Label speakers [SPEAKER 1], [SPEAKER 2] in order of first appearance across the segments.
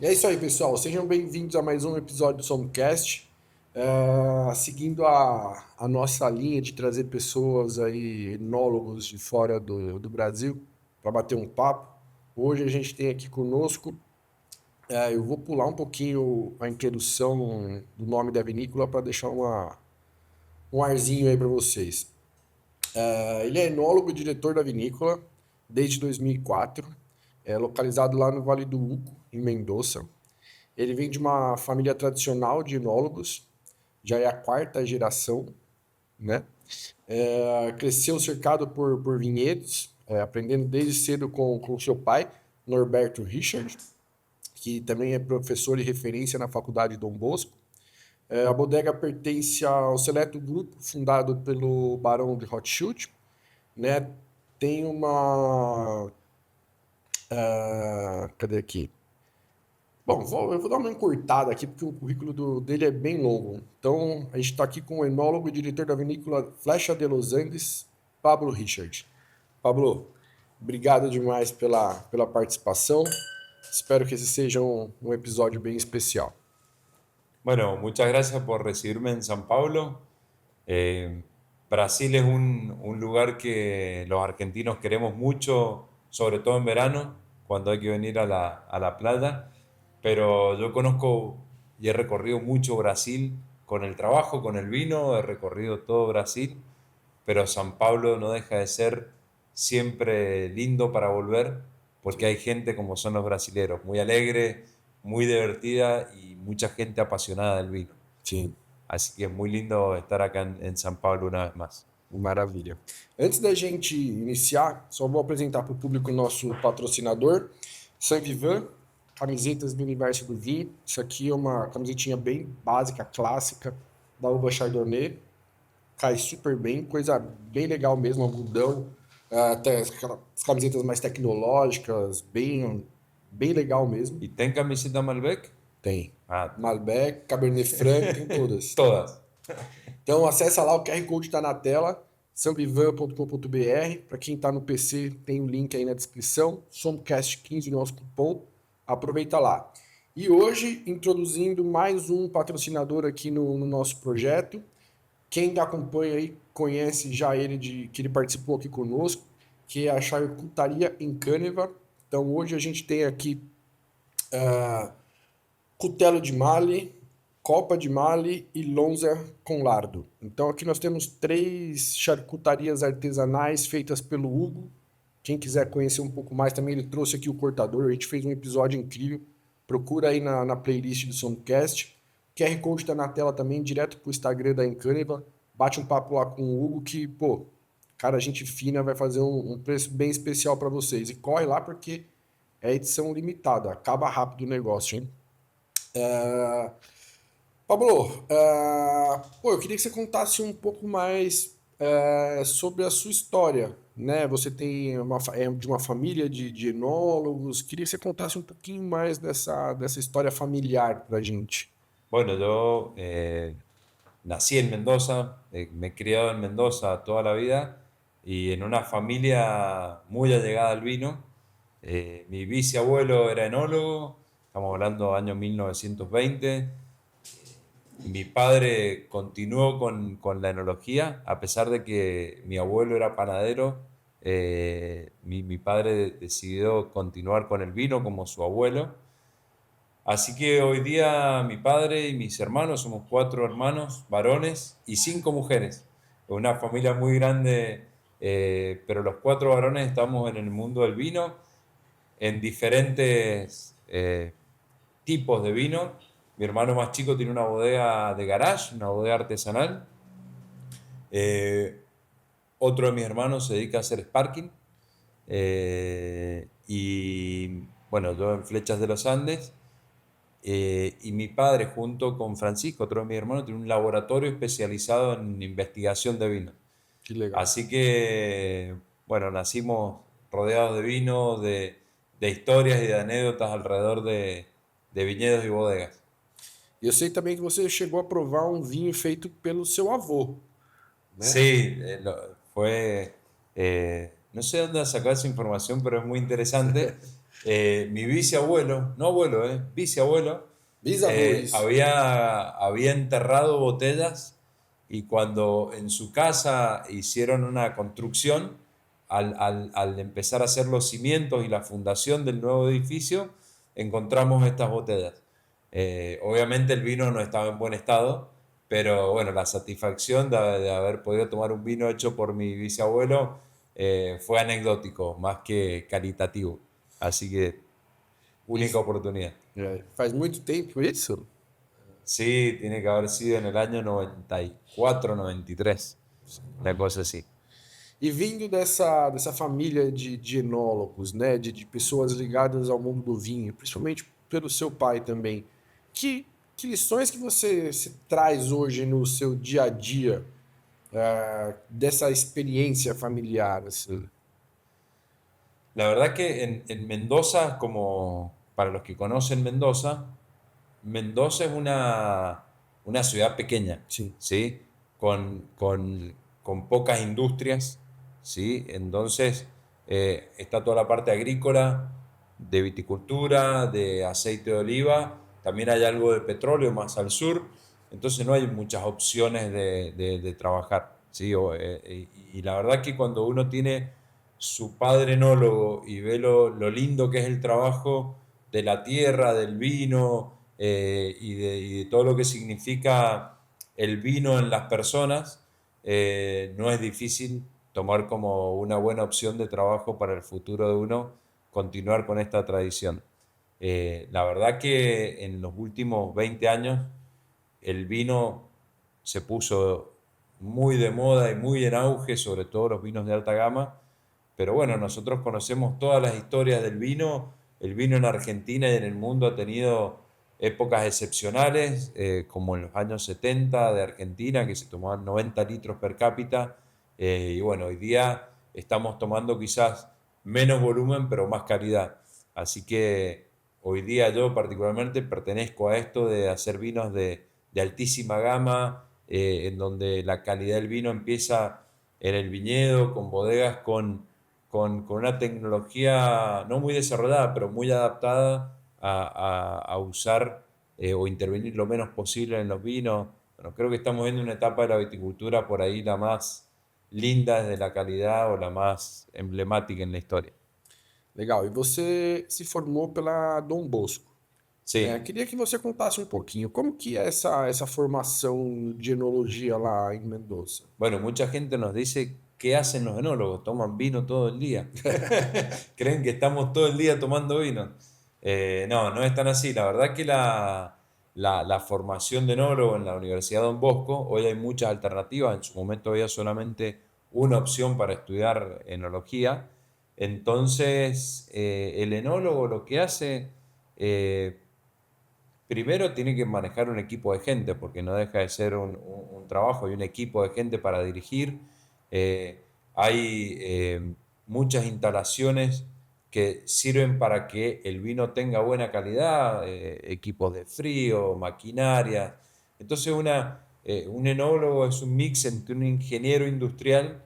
[SPEAKER 1] E é isso aí, pessoal. Sejam bem-vindos a mais um episódio do Somcast. Seguindo a nossa linha de trazer pessoas aí, enólogos de fora do Brasil, para bater um papo. Hoje a gente tem aqui conosco, eu vou pular um pouquinho a introdução do nome da vinícola para deixar um arzinho aí para vocês. Ele é enólogo e diretor da vinícola desde 2004, é localizado lá no Vale do Uco, em Mendoza. Ele vem de uma família tradicional de enólogos, já é a quarta geração, né? Cresceu cercado por vinhedos, aprendendo desde cedo com seu pai, Norberto Richard, que também é professor e referência na Faculdade Dom Bosco. A bodega pertence ao seleto grupo fundado pelo Barão de Rothschild, né? Tem uma. Cadê aqui? Bom, eu vou dar uma encurtada aqui, porque o currículo dele é bem longo. Então, a gente está aqui com o enólogo e diretor da vinícola Flecha de Los Andes, Pablo Richard. Pablo, obrigado demais pela participação. Espero que esse seja um episódio bem especial.
[SPEAKER 2] Bueno, muchas gracias por recibirme en San Pablo. Eh, Brasil es un lugar que los argentinos queremos mucho, sobre todo en verano, cuando hay que venir a la playa. Pero yo conozco y he recorrido mucho Brasil con el trabajo, con el vino, he recorrido todo Brasil, pero San Pablo no deja de ser siempre lindo para volver porque
[SPEAKER 1] Sim,
[SPEAKER 2] hay gente como son los brasileros, muy alegre, muy divertida y mucha gente apasionada del vino.
[SPEAKER 1] sim,
[SPEAKER 2] Así que es muy lindo estar acá en San Pablo una vez más.
[SPEAKER 1] maravilha. Antes da gente iniciar, só vou apresentar para o público o nosso patrocinador, Saint Vivan, camisetas do universo do vinho. Isso aqui é uma camisetinha bem básica, clássica, da uva Chardonnay. Cai super bem, coisa bem legal mesmo, algodão, até as camisetas mais tecnológicas, bem legal mesmo.
[SPEAKER 2] ¿Y ten camiseta Malbec?
[SPEAKER 1] Tem
[SPEAKER 2] Ah,
[SPEAKER 1] Malbec, Cabernet Franc, tem todas.
[SPEAKER 2] todas.
[SPEAKER 1] Então acessa lá, o QR Code está na tela, samvivan.com.br. Para quem está no PC, tem o link aí na descrição. Somcast15, nosso cupom. Aproveita lá. E hoje, introduzindo mais um patrocinador aqui no nosso projeto. Quem acompanha aí conhece já ele que ele participou aqui conosco, que é a Charcutaria em Câneva. Então hoje a gente tem aqui Cutelo de Mali, Copa de Mali e Lonza com Lardo. Então aqui nós temos três charcutarias artesanais feitas pelo Hugo. Quem quiser conhecer um pouco mais também, ele trouxe aqui o cortador. A gente fez um episódio incrível. Procura aí na playlist do Soundcast. QR Code está na tela também, direto pro Instagram da Encâniva. Bate um papo lá com o Hugo que, pô, cara, gente fina, vai fazer um preço bem especial para vocês. E corre lá porque é edição limitada, acaba rápido o negócio, hein? Pablo, pô, eu queria que você contasse um pouco mais sobre a sua história, né? Você tem é de uma família de enólogos. Queria que você contasse um pouquinho mais dessa história familiar pra gente.
[SPEAKER 2] Bueno, yo nací en Mendoza, me he criado en Mendoza toda la vida y en una familia muy allegada al vino. Mi bisabuelo era enólogo, estamos hablando año 1920. Mi padre continuó con la enología, a pesar de que mi abuelo era panadero. Mi padre decidió continuar con el vino como su abuelo. Así que hoy día mi padre y mis hermanos, somos cuatro hermanos varones y cinco mujeres. Una familia muy grande, pero los cuatro varones estamos en el mundo del vino, en diferentes tipos de vino. Mi hermano más chico tiene una bodega de garage, una bodega artesanal. Eh, Otro de mis hermanos se dedica a hacer sparking. Y bueno, yo en Flechas de los Andes. Y mi padre, junto con Francisco, otro de mis hermanos, tiene un laboratorio especializado en investigación de vino.
[SPEAKER 1] Que legal.
[SPEAKER 2] Así que, bueno, nacimos rodeados de vino, de historias y de anécdotas alrededor de viñedos y bodegas.
[SPEAKER 1] E eu sei também que você chegou a provar um vinho feito pelo seu avô, né?
[SPEAKER 2] Sí, fue, no sé dónde sacó esa información, pero es muy interesante. Mi bisabuelo, no abuelo, bisabuelo,
[SPEAKER 1] Bisavô, isso.
[SPEAKER 2] había enterrado botellas y cuando en su casa hicieron una construcción, al empezar a hacer los cimientos y la fundación del nuevo edificio, encontramos estas botellas. Obviamente el vino no estaba en buen estado, pero bueno, la satisfacción de haber podido tomar un vino hecho por mi bisabuelo fue anecdótico, más que caritativo. Así que única
[SPEAKER 1] Isso.
[SPEAKER 2] oportunidad.
[SPEAKER 1] Faz muito tempo isso?
[SPEAKER 2] Sí, tiene que haber sido en el año 94, 93, una cosa así.
[SPEAKER 1] E vindo dessa família de enólogos, né, de pessoas ligadas ao mundo do vinho, principalmente pelo seu pai também, que lições que você se traz hoje no seu dia a dia, dessa experiência familiar, assim?
[SPEAKER 2] La verdad que en Mendoza, como para los que conocen Mendoza, Mendoza es una ciudad pequeña,
[SPEAKER 1] Sim.
[SPEAKER 2] ¿sí? Con pocas industrias, ¿sí? Entonces está toda la parte agrícola, de viticultura, de aceite de oliva, también hay algo de petróleo más al sur, entonces no hay muchas opciones de trabajar, ¿sí? Y la verdad que cuando uno tiene su padre enólogo y ve lo lindo que es el trabajo de la tierra, del vino y de todo lo que significa el vino en las personas, no es difícil tomar como una buena opción de trabajo para el futuro de uno continuar con esta tradición. La verdad que en los últimos 20 años el vino se puso muy de moda y muy en auge, sobre todo los vinos de alta gama, pero bueno, nosotros conocemos todas las historias del vino. El vino en Argentina y en el mundo ha tenido épocas excepcionales, como en los años 70 de Argentina, que se tomaban 90 litros per cápita. Y bueno, hoy día estamos tomando quizás menos volumen, pero más calidad. Así que hoy día yo particularmente pertenezco a esto de hacer vinos de altísima gama, en donde la calidad del vino empieza en el viñedo, con bodegas con una tecnología no muy desarrollada, pero muy adaptada a usar o intervenir lo menos posible en los vinos. Bueno, creo que estamos viendo una etapa de la viticultura por ahí la más linda desde la calidad o la más emblemática en la historia.
[SPEAKER 1] Legal. E você se formou pela Dom Bosco, né?
[SPEAKER 2] Sí,
[SPEAKER 1] Queria que você contasse um pouquinho como que é essa formação de enologia lá em Mendoza.
[SPEAKER 2] bueno, mucha gente nos dice, ¿qué hacen los enólogos? Toman vino todo el día. Creen que estamos todo el día tomando vino. No, no es tan así. La verdad que la formación de enólogo en la Universidad Don Bosco, hoy hay muchas alternativas. En su momento había solamente una opción para estudiar enología. Entonces, el enólogo lo que hace, eh, primero tiene que manejar un equipo de gente, porque no deja de ser un trabajo y un equipo de gente para dirigir. Hay muchas instalaciones que sirven para que el vino tenga buena calidad, equipos de frío, maquinaria. Entonces un enólogo es un mix entre un ingeniero industrial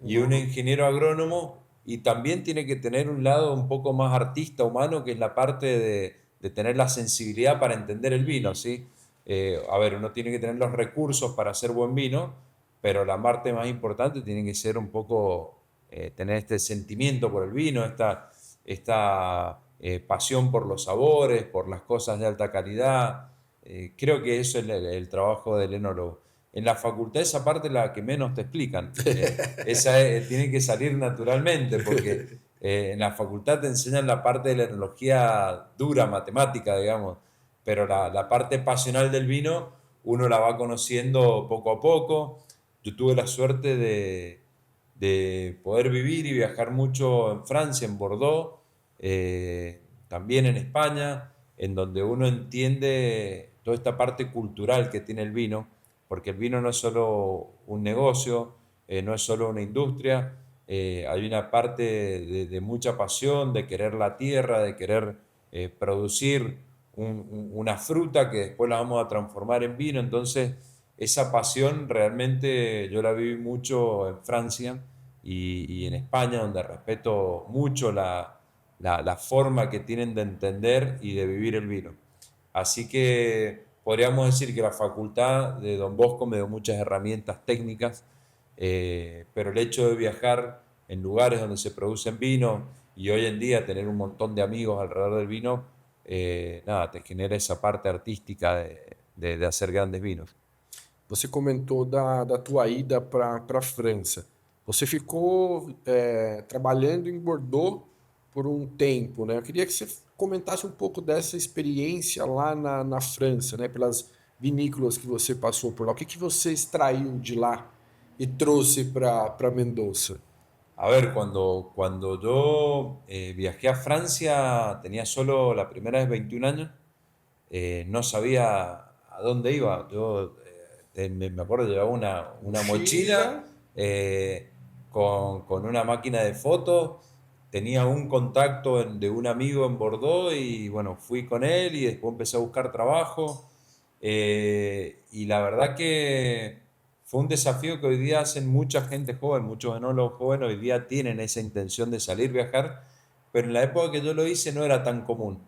[SPEAKER 2] y un
[SPEAKER 1] Uhum.
[SPEAKER 2] ingeniero agrónomo, y también tiene que tener un lado un poco más artista humano, que es la parte de tener la sensibilidad para entender el vino, ¿sí? A ver, uno tiene que tener los recursos para hacer buen vino, pero la parte más importante tiene que ser un poco tener este sentimiento por el vino, esta pasión por los sabores, por las cosas de alta calidad. Creo que eso es el trabajo del enólogo. En la facultad esa parte es la que menos te explican. Tiene que salir naturalmente, porque en la facultad te enseñan la parte de la enología dura, matemática, digamos, pero la parte pasional del vino uno la va conociendo poco a poco. Yo tuve la suerte de poder vivir y viajar mucho en Francia, en Bordeaux, también en España, en donde uno entiende toda esta parte cultural que tiene el vino, porque el vino no es solo un negocio, no es solo una industria, hay una parte de mucha pasión, de querer la tierra, de querer producir una fruta que después la vamos a transformar en vino. Entonces esa pasión realmente yo la viví mucho en Francia y en España, donde respeto mucho la forma que tienen de entender y de vivir el vino. Así que podríamos decir que la facultad de Don Bosco me dio muchas herramientas técnicas, pero el hecho de viajar en lugares donde se producen vinos y hoy en día tener un montón de amigos alrededor del vino, nada, te genera esa parte artística de hacer grandes vinos.
[SPEAKER 1] Você comentou da tua ida para a França. Você ficou trabalhando em Bordeaux por um tempo, né? Eu queria que você comentasse um pouco dessa experiência lá na França, né? Pelas vinícolas que você passou por lá. O que que você extraiu de lá e trouxe para Mendoza?
[SPEAKER 2] A ver, cuando yo viajé a Francia, tenía solo la primera vez 21 años, no sabía a dónde iba. Yo me acuerdo, llevaba una mochila
[SPEAKER 1] Mochila.
[SPEAKER 2] con una máquina de fotos, tenía un contacto de un amigo en Bordeaux y bueno, fui con él y después empecé a buscar trabajo. Y la verdad que fue un desafío que hoy día hacen mucha gente joven, muchos enólogos jóvenes hoy día tienen esa intención de salir, viajar, pero en la época que yo lo hice no era tan común.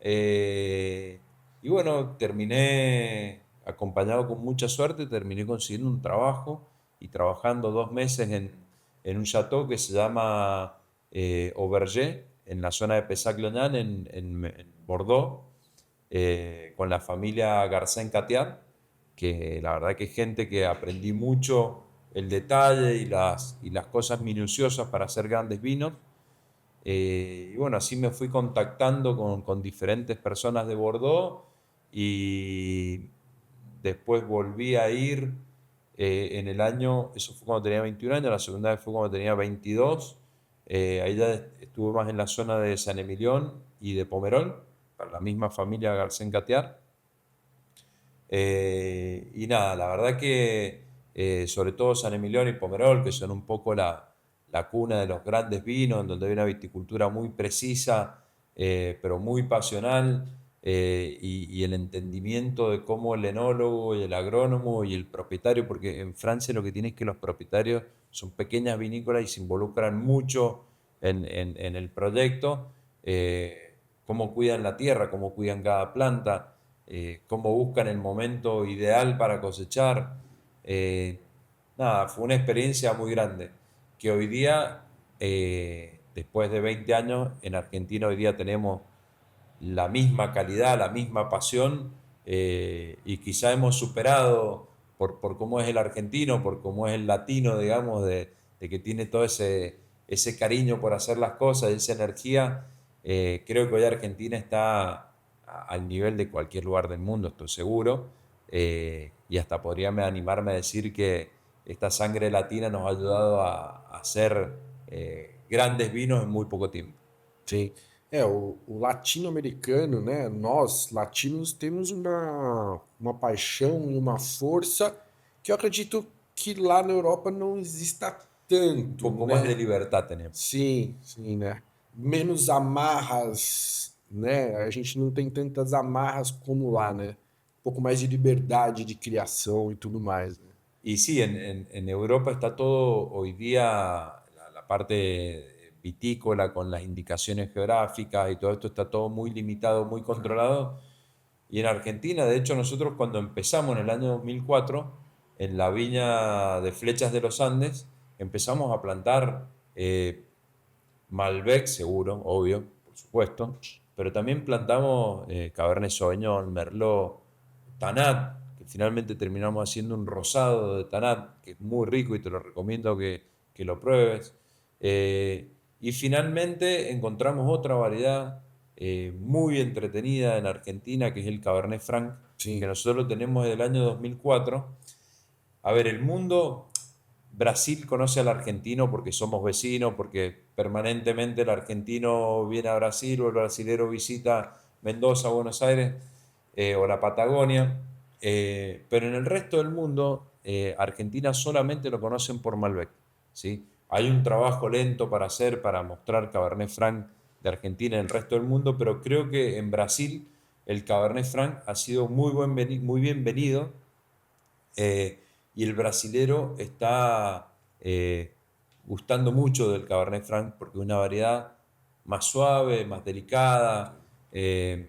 [SPEAKER 2] Eh, y bueno, terminé acompañado con mucha suerte, terminé consiguiendo un trabajo y trabajando 2 meses en un chateau que se llama Aubergé, en la zona de Pessac-Léognan, en Bordeaux, con la familia Garcén Catiat, que la verdad que es gente que aprendí mucho el detalle y las cosas minuciosas para hacer grandes vinos. Y bueno, así me fui contactando con diferentes personas de Bordeaux y después volví a ir en el año, eso fue cuando tenía 21 años, la segunda vez fue cuando tenía 22. Ahí ya estuve más en la zona de San Emilión y de Pomerol, para la misma familia Garcén Catiar. Y nada, la verdad que sobre todo San Emilión y Pomerol, que son un poco la cuna de los grandes vinos, en donde hay una viticultura muy precisa, pero muy pasional, y el entendimiento de cómo el enólogo y el agrónomo y el propietario, porque en Francia lo que tiene es que los propietarios son pequeñas vinícolas y se involucran mucho en el proyecto, cómo cuidan la tierra, cómo cuidan cada planta, cómo buscan el momento ideal para cosechar. Eh, Nada, fue una experiencia muy grande, que hoy día, después de 20 años, en Argentina hoy día tenemos la misma calidad, la misma pasión, y quizá hemos superado por cómo es el argentino, por cómo es el latino, digamos, de que tiene todo ese cariño por hacer las cosas, esa energía. Creo que hoy Argentina está al nivel de cualquier lugar del mundo, estoy seguro, y hasta podría animarme a decir que esta sangre latina nos ha ayudado a hacer grandes vinos en muy poco tiempo.
[SPEAKER 1] Sim. O latino-americano, né? Nós, latinos, temos uma paixão e uma força que eu acredito que lá na Europa não exista
[SPEAKER 2] Un
[SPEAKER 1] tanto,
[SPEAKER 2] poco más de
[SPEAKER 1] né?
[SPEAKER 2] libertad tenemos.
[SPEAKER 1] Sim, sim, né? Menos amarras, né? A gente não tem tantas amarras como lá, né? Um pouco mais de liberdade de criação e tudo mais, né?
[SPEAKER 2] Y sí, en Europa está todo hoy día, la parte vitícola con las indicaciones geográficas y todo esto está todo muy limitado, muy controlado. Y en Argentina, de hecho, nosotros cuando empezamos en el año 2004, en la viña de Flechas de los Andes, empezamos a plantar Malbec, seguro, obvio, por supuesto, pero también plantamos Cabernet Sauvignon, Merlot, Tanat, que finalmente terminamos haciendo un rosado de Tanat, que es muy rico y te lo recomiendo que lo pruebes. Y finalmente encontramos otra variedad muy entretenida en Argentina, que es el Cabernet Franc, que
[SPEAKER 1] Sim,
[SPEAKER 2] nosotros lo tenemos desde el año 2004. A ver, el mundo, Brasil conoce al argentino porque somos vecinos, porque permanentemente el argentino viene a Brasil o el brasilero visita Mendoza, Buenos Aires, o la Patagonia. Pero en el resto del mundo, Argentina solamente lo conocen por Malbec, ¿sí? Hay un trabajo lento para hacer, para mostrar Cabernet Franc de Argentina en el resto del mundo, pero creo que en Brasil el Cabernet Franc ha sido muy bienvenido, eh, y el brasilero está gustando mucho del Cabernet Franc porque es una variedad más suave, más delicada. Me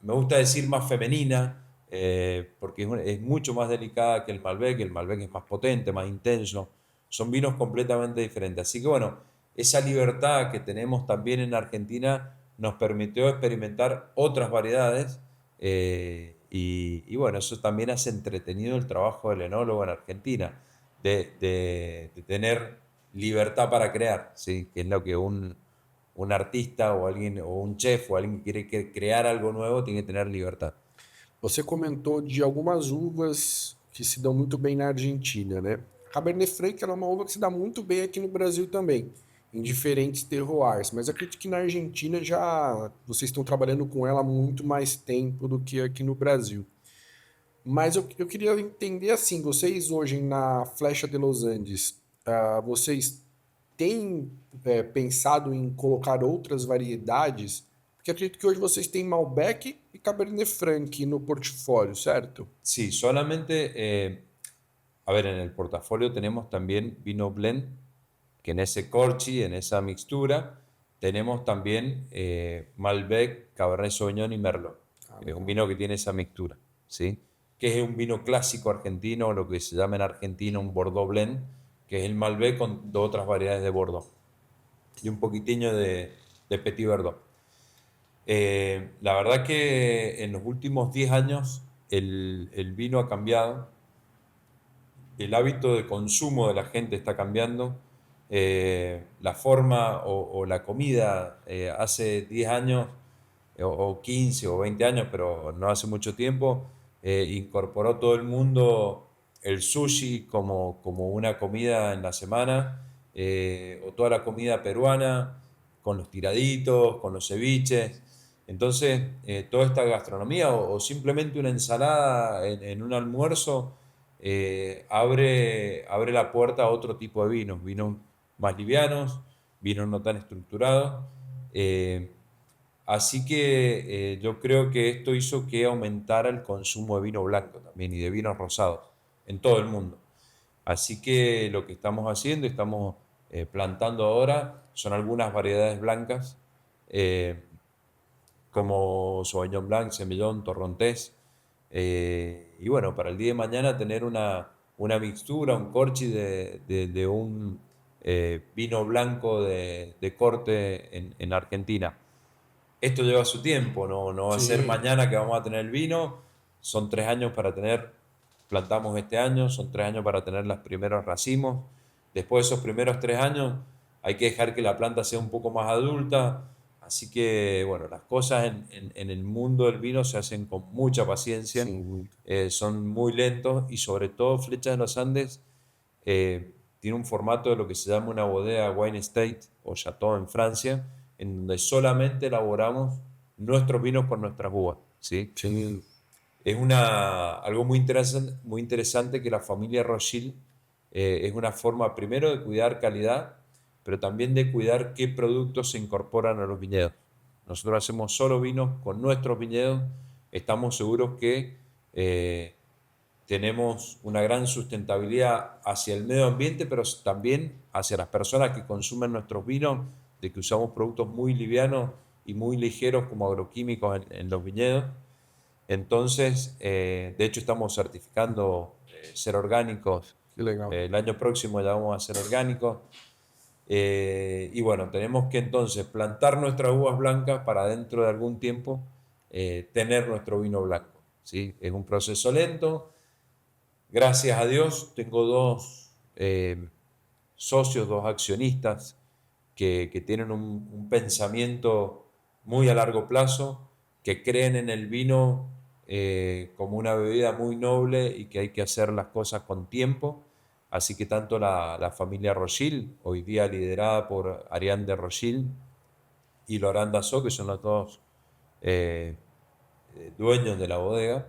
[SPEAKER 2] gusta decir más femenina, porque es mucho más delicada que el Malbec es más potente, más intenso, son vinos completamente diferentes. Así que bueno, esa libertad que tenemos también en Argentina nos permitió experimentar otras variedades y bueno, eso también hace entretenido el trabajo del enólogo en Argentina, de tener libertad para crear, ¿sí? Que es lo que un artista o alguien, o un chef o alguien que quiere crear algo nuevo tiene que tener libertad.
[SPEAKER 1] Você comentou de algumas uvas que se dão muito bem na Argentina, né? A Cabernet Franc ela é uma uva que se dá muito bem aqui no Brasil também, em diferentes terroirs, mas acredito que na Argentina já vocês estão trabalhando com ela há muito mais tempo do que aqui no Brasil. Mas eu queria entender assim, vocês hoje na Flecha de Los Andes, vocês têm pensado em colocar outras variedades? Porque acredito que hoje vocês têm Malbec e Cabernet Franc no portfólio, certo?
[SPEAKER 2] Sí, solamente, a ver, en el portafolio tenemos también vino blend, que en ese corchi, en esa mixtura, tenemos también Malbec, Cabernet Sauvignon y Merlot.
[SPEAKER 1] Ah,
[SPEAKER 2] Es un
[SPEAKER 1] legal.
[SPEAKER 2] vino que tiene esa mixtura, ¿sí? Que es un vino clásico argentino, lo que se llama en Argentina un Bordeaux blend, que es el Malbec con dos otras variedades de Bordeaux y un poquitiño de Petit Verdot. La verdad que en los últimos 10 años el vino ha cambiado, el hábito de consumo de la gente está cambiando, la forma o la comida hace 10 años o 15 o 20 años, pero no hace mucho tiempo, incorporó todo el mundo el sushi como una comida en la semana, o toda la comida peruana, con los tiraditos, con los ceviches. Entonces, toda esta gastronomía o simplemente una ensalada en un almuerzo abre la puerta a otro tipo de vinos, vinos más livianos, vinos no tan estructurados. eh, Así que yo creo que esto hizo que aumentara el consumo de vino blanco también y de vinos rosados en todo el mundo. Así que lo que estamos haciendo, estamos plantando ahora, son algunas variedades blancas, eh, como Sauvignon Blanc, Semillon, Torrontés. Y bueno, para el día de mañana tener una mixtura, un corchi de un vino blanco de corte en Argentina. Esto lleva su tiempo, no va a ser
[SPEAKER 1] Sim,
[SPEAKER 2] mañana que vamos a tener el vino, son 3 años para tener, plantamos este año, son 3 años para tener los primeros racimos. Después de esos primeros 3 años hay que dejar que la planta sea un poco más adulta, así que bueno, las cosas en el mundo del vino se hacen con mucha paciencia,
[SPEAKER 1] sim, muito.
[SPEAKER 2] son muy lentos y sobre todo Flecha de los Andes tiene un formato de lo que se llama una bodega wine estate o chateau en Francia, en donde solamente elaboramos nuestros vinos con nuestras uvas, ¿sí?
[SPEAKER 1] Sim,
[SPEAKER 2] Es algo muy interesante que la familia Rothschild es una forma primero de cuidar calidad, pero también de cuidar qué productos se incorporan a los viñedos. Nosotros hacemos solo vinos con nuestros viñedos, estamos seguros que tenemos una gran sustentabilidad hacia el medio ambiente, pero también hacia las personas que consumen nuestros vinos, de que usamos productos muy livianos y muy ligeros como agroquímicos en los viñedos. Entonces, de hecho, estamos certificando ser orgánicos.
[SPEAKER 1] que legal.
[SPEAKER 2] El año próximo ya vamos a ser orgánicos. Y bueno, tenemos que entonces plantar nuestras uvas blancas para dentro de algún tiempo tener nuestro vino blanco. ¿Sí? Es un proceso lento. Gracias a Dios tengo dos socios, dos accionistas que tienen un pensamiento muy a largo plazo, que creen en el vino como una bebida muy noble y que hay que hacer las cosas con tiempo. Así que tanto la familia Rothschild, hoy día liderada por Ariane de Rothschild y Laurent Dassault, que son los dos eh, dueños de la bodega,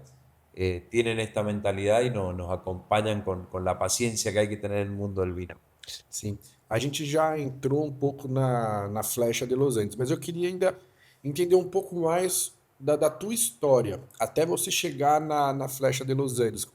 [SPEAKER 2] tienen esta mentalidad y nos acompañan con la paciencia que hay que tener en el mundo del vino.
[SPEAKER 1] Sim. A gente já entrou um pouco na Flecha de Los Andes, mas eu queria ainda entender um pouco mais da tua história, até você chegar na Flecha de Los Andes.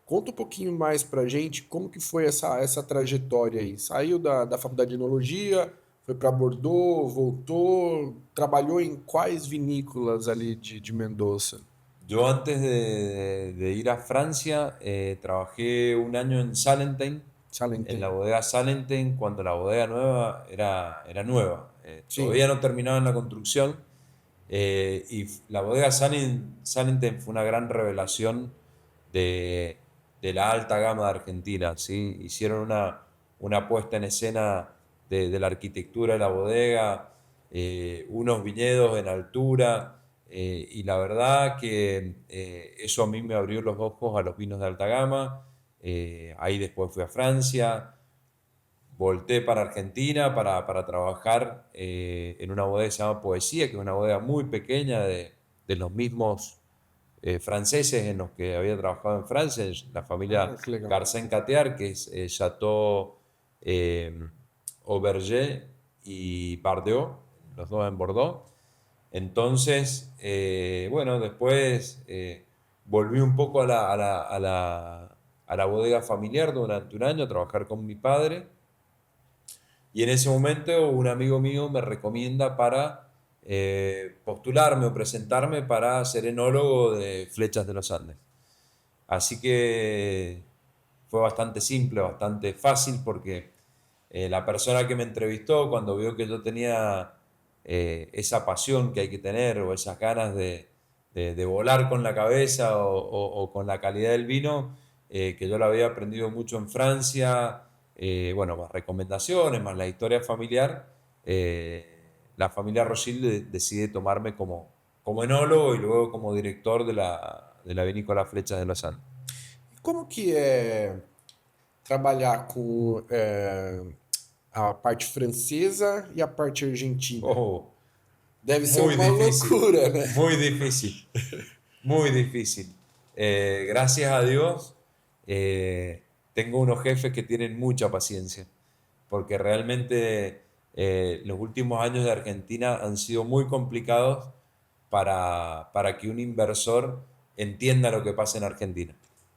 [SPEAKER 1] Conta um pouquinho mais pra gente como que foi essa trajetória aí. Saiu da faculdade de enologia, Foi para Bordeaux, voltou, trabalhou em quais vinícolas ali de Mendoza?
[SPEAKER 2] Yo antes de ir a Francia trabajé un año en Salentine, en la
[SPEAKER 1] Salentino.
[SPEAKER 2] bodega Salentine, cuando la bodega nueva era nueva.
[SPEAKER 1] Sim.
[SPEAKER 2] Todavía no terminaban la construcción la bodega Salentine fue una gran revelación de, de la alta gama de Argentina, ¿sí? Hicieron una puesta en escena de la arquitectura de la bodega, unos viñedos en altura, y la verdad que eso a mí me abrió los ojos a los vinos de alta gama. Ahí después fui a Francia, volté para Argentina para trabajar en una bodega que se llama Poesía, que es una bodega muy pequeña de los mismos franceses en los que había trabajado en Francia, la
[SPEAKER 1] Ah,
[SPEAKER 2] familia
[SPEAKER 1] que legal.
[SPEAKER 2] Garcin Cattear, que es Chateau eh, Auberger y Bardeux, los dos en Bordeaux. Entonces, bueno, después volví un poco a la bodega familiar durante un año a trabajar con mi padre y en ese momento un amigo mío me recomienda para postularme o presentarme para ser enólogo de Flechas de los Andes. Así que fue bastante simple, bastante fácil porque la persona que me entrevistó cuando vio que yo tenía esa pasión que hay que tener o esas ganas de volar con la cabeza o con la calidad del vino, que yo lo había aprendido mucho en Francia, bueno, más recomendaciones, más la historia familiar, la familia Rothschild decide tomarme como enólogo y luego como director de la vinícola Flechas de los Andes.
[SPEAKER 1] E como que é trabalhar com a parte francesa e a parte argentina?
[SPEAKER 2] Oh,
[SPEAKER 1] Deve ser
[SPEAKER 2] muy
[SPEAKER 1] uma
[SPEAKER 2] difícil,
[SPEAKER 1] loucura, né?
[SPEAKER 2] muy difícil, muy difícil. Gracias a Dios, tengo unos jefes que tienen mucha paciencia, porque realmente los últimos años de Argentina han sido muy complicados para que un inversor entienda lo que pasa en Argentina.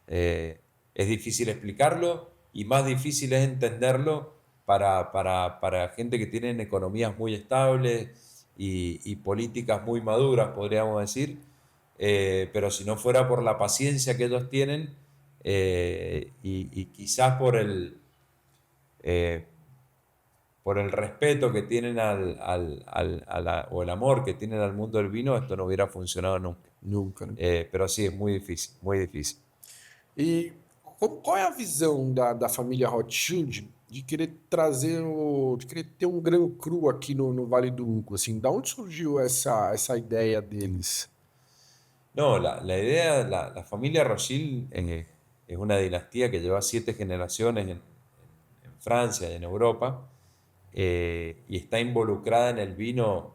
[SPEAKER 2] Es difícil explicarlo y más difícil es entenderlo para gente que tiene economías muy estables y políticas muy maduras, podríamos decir. Pero si no fuera por la paciencia que ellos tienen y quizás eh, por el respeto que tienen o el amor que tienen al mundo del vino, esto no hubiera funcionado nunca.
[SPEAKER 1] Nunca, né?
[SPEAKER 2] Pero sí, es muy difícil, muy difícil.
[SPEAKER 1] E qual é a visão da família Rothschild de querer trazer de querer ter um Gran Cru aqui no Vale do Uco? Assim, da onde surgiu essa ideia deles?
[SPEAKER 2] No, la idea, la familia Rothschild es una dinastía que lleva 7 generaciones en Francia y en Europa y está involucrada en el vino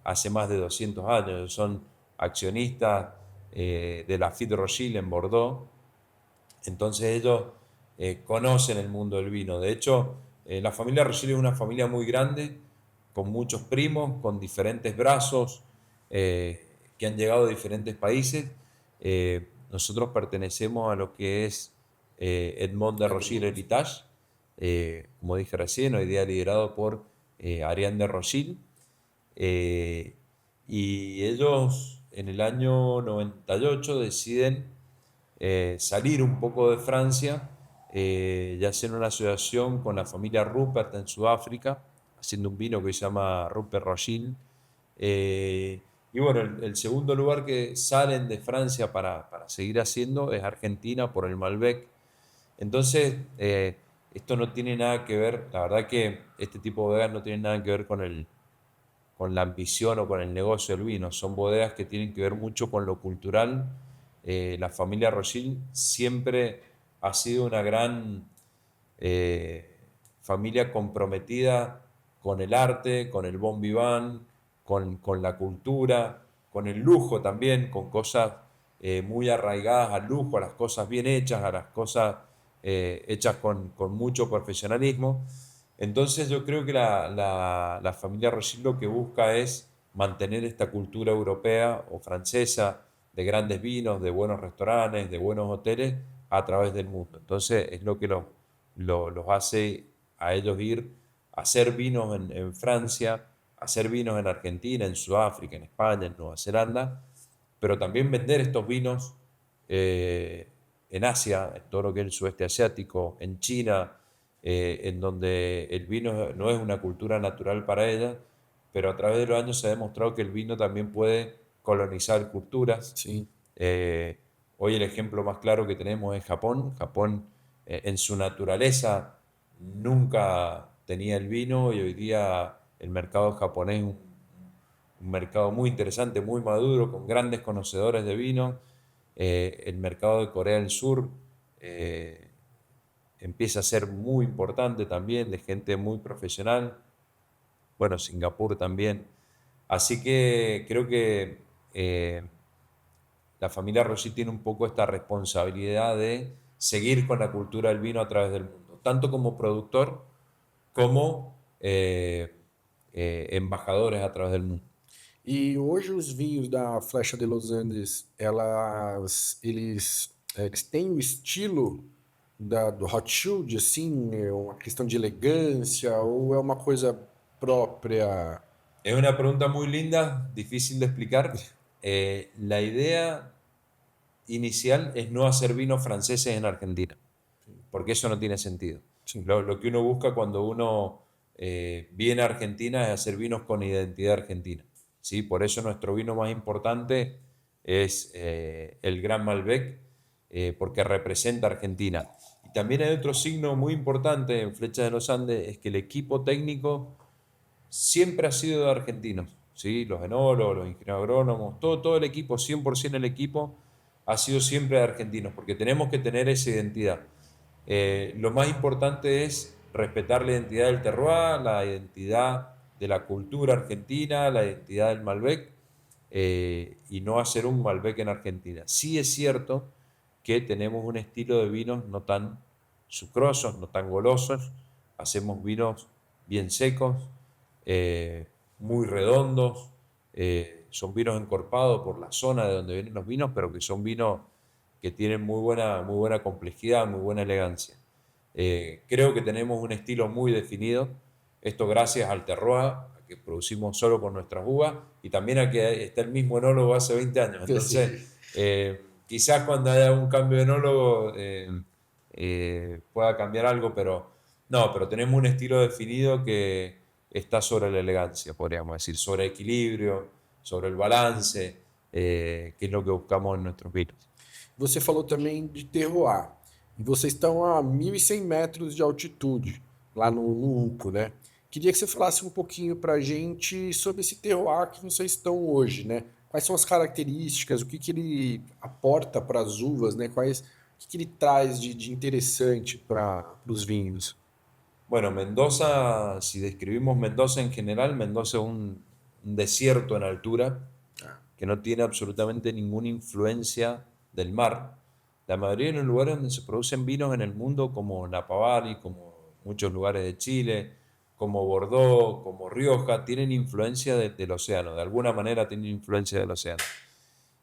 [SPEAKER 2] hace más de 200 años. Son accionistas de la Lafite Rothschild en Bordeaux, entonces ellos conocen el mundo del vino. De hecho, la familia Rothschild es una familia muy grande, con muchos primos, con diferentes brazos, que han llegado de diferentes países. Nosotros pertenecemos a lo que es Edmond de Rothschild
[SPEAKER 1] Edmond.
[SPEAKER 2] Heritage, como dije recién, hoy día liderado por Ariane de Rothschild. Eh, y ellos en el año 98 deciden salir un poco de Francia y hacer una asociación con la familia Rupert en Sudáfrica, haciendo un vino que se llama Rupert Rothschild. Y bueno, el segundo lugar que salen de Francia para seguir haciendo es Argentina por el Malbec. Entonces, esto no tiene nada que ver, la verdad que este tipo de bodegas no tienen nada que ver con la ambición o con el negocio del vino. Son bodegas que tienen que ver mucho con lo cultural. La familia Rothschild siempre ha sido una gran eh, familia comprometida con el arte, con el bon vivant, con la cultura, con el lujo también, con cosas muy arraigadas al lujo, a las cosas bien hechas, a las cosas hechas con mucho profesionalismo. Entonces yo creo que la familia Rothschild lo que busca es mantener esta cultura europea o francesa de grandes vinos, de buenos restaurantes, de buenos hoteles a través del mundo. Entonces es lo que los hace a ellos ir hacer vinos en Francia, hacer vinos en Argentina, en Sudáfrica, en España, en Nueva Zelanda, pero también vender estos vinos en Asia, en todo lo que es el sudeste asiático, en China, en donde el vino no es una cultura natural para ella, pero a través de los años se ha demostrado que el vino también puede colonizar culturas.
[SPEAKER 1] Sim.
[SPEAKER 2] Eh, Hoy el ejemplo más claro que tenemos es Japón. Japón, en su naturaleza, nunca tenía el vino y hoy día el mercado japonés es un mercado muy interesante, muy maduro, con grandes conocedores de vino. El mercado de Corea del Sur eh, empieza a ser muy importante también, de gente muy profesional. Bueno, Singapur también. Así que creo que la familia Rossi tiene un poco esta responsabilidad de seguir con la cultura del vino a través del mundo, tanto como productor como embajadores a través del mundo.
[SPEAKER 1] E hoje os vinhos da Flecha de Los Andes, eles têm o estilo do Rothschild, assim, é uma questão de elegância, ou é uma coisa própria?
[SPEAKER 2] Es una pregunta muy linda, difícil de explicar. La idea inicial es no hacer vinos franceses en Argentina, porque eso no tiene sentido.
[SPEAKER 1] Sim,
[SPEAKER 2] Lo que uno busca cuando uno viene a Argentina es hacer vinos con identidad argentina, ¿sí? Por eso nuestro vino más importante es el Gran Malbec, porque representa Argentina. Y también hay otro signo muy importante en Flecha de los Andes, es que el equipo técnico siempre ha sido de argentinos, ¿sí? Los enólogos, los ingenieros agrónomos, todo el equipo, 100% el equipo ha sido siempre de argentinos, porque tenemos que tener esa identidad. Lo más importante es respetar la identidad del terroir, la identidad de la cultura argentina, la identidad del Malbec, y no hacer un Malbec en Argentina. Sí es cierto que tenemos un estilo de vinos no tan sucrosos, no tan golosos, hacemos vinos bien secos, muy redondos, son vinos encorpados por la zona de donde vienen los vinos, pero que son vinos que tienen muy buena complejidad, muy buena elegancia. Creo que tenemos un estilo muy definido, esto gracias al terroir, a que producimos solo con nuestras uvas, y también a que está el mismo enólogo hace 20 años.
[SPEAKER 1] sim.
[SPEAKER 2] Entonces, quizás cuando haya un cambio de enólogo pueda cambiar algo, pero no, pero tenemos un estilo definido que está sobre la elegancia, podríamos decir, sobre equilibrio, sobre el balance, que es lo que buscamos en nuestros vinos.
[SPEAKER 1] Você falou também de terroir. E vocês estão a 1.100 metros de altitude, lá no Unco, né? Queria que você falasse um pouquinho para a gente sobre esse terroir que vocês estão hoje, né? Quais são as características, o que que ele aporta para as uvas, né? O que que ele traz de interessante para os vinhos?
[SPEAKER 2] Bueno, Mendoza, si describimos Mendoza en general, Mendoza es un desierto en altura que no tiene absolutamente ninguna influencia del mar. La mayoría de los lugares donde se producen vinos en el mundo, como Napa Valley, como muchos lugares de Chile, como Bordeaux, como Rioja, tienen influencia del océano, de alguna manera tienen influencia del océano.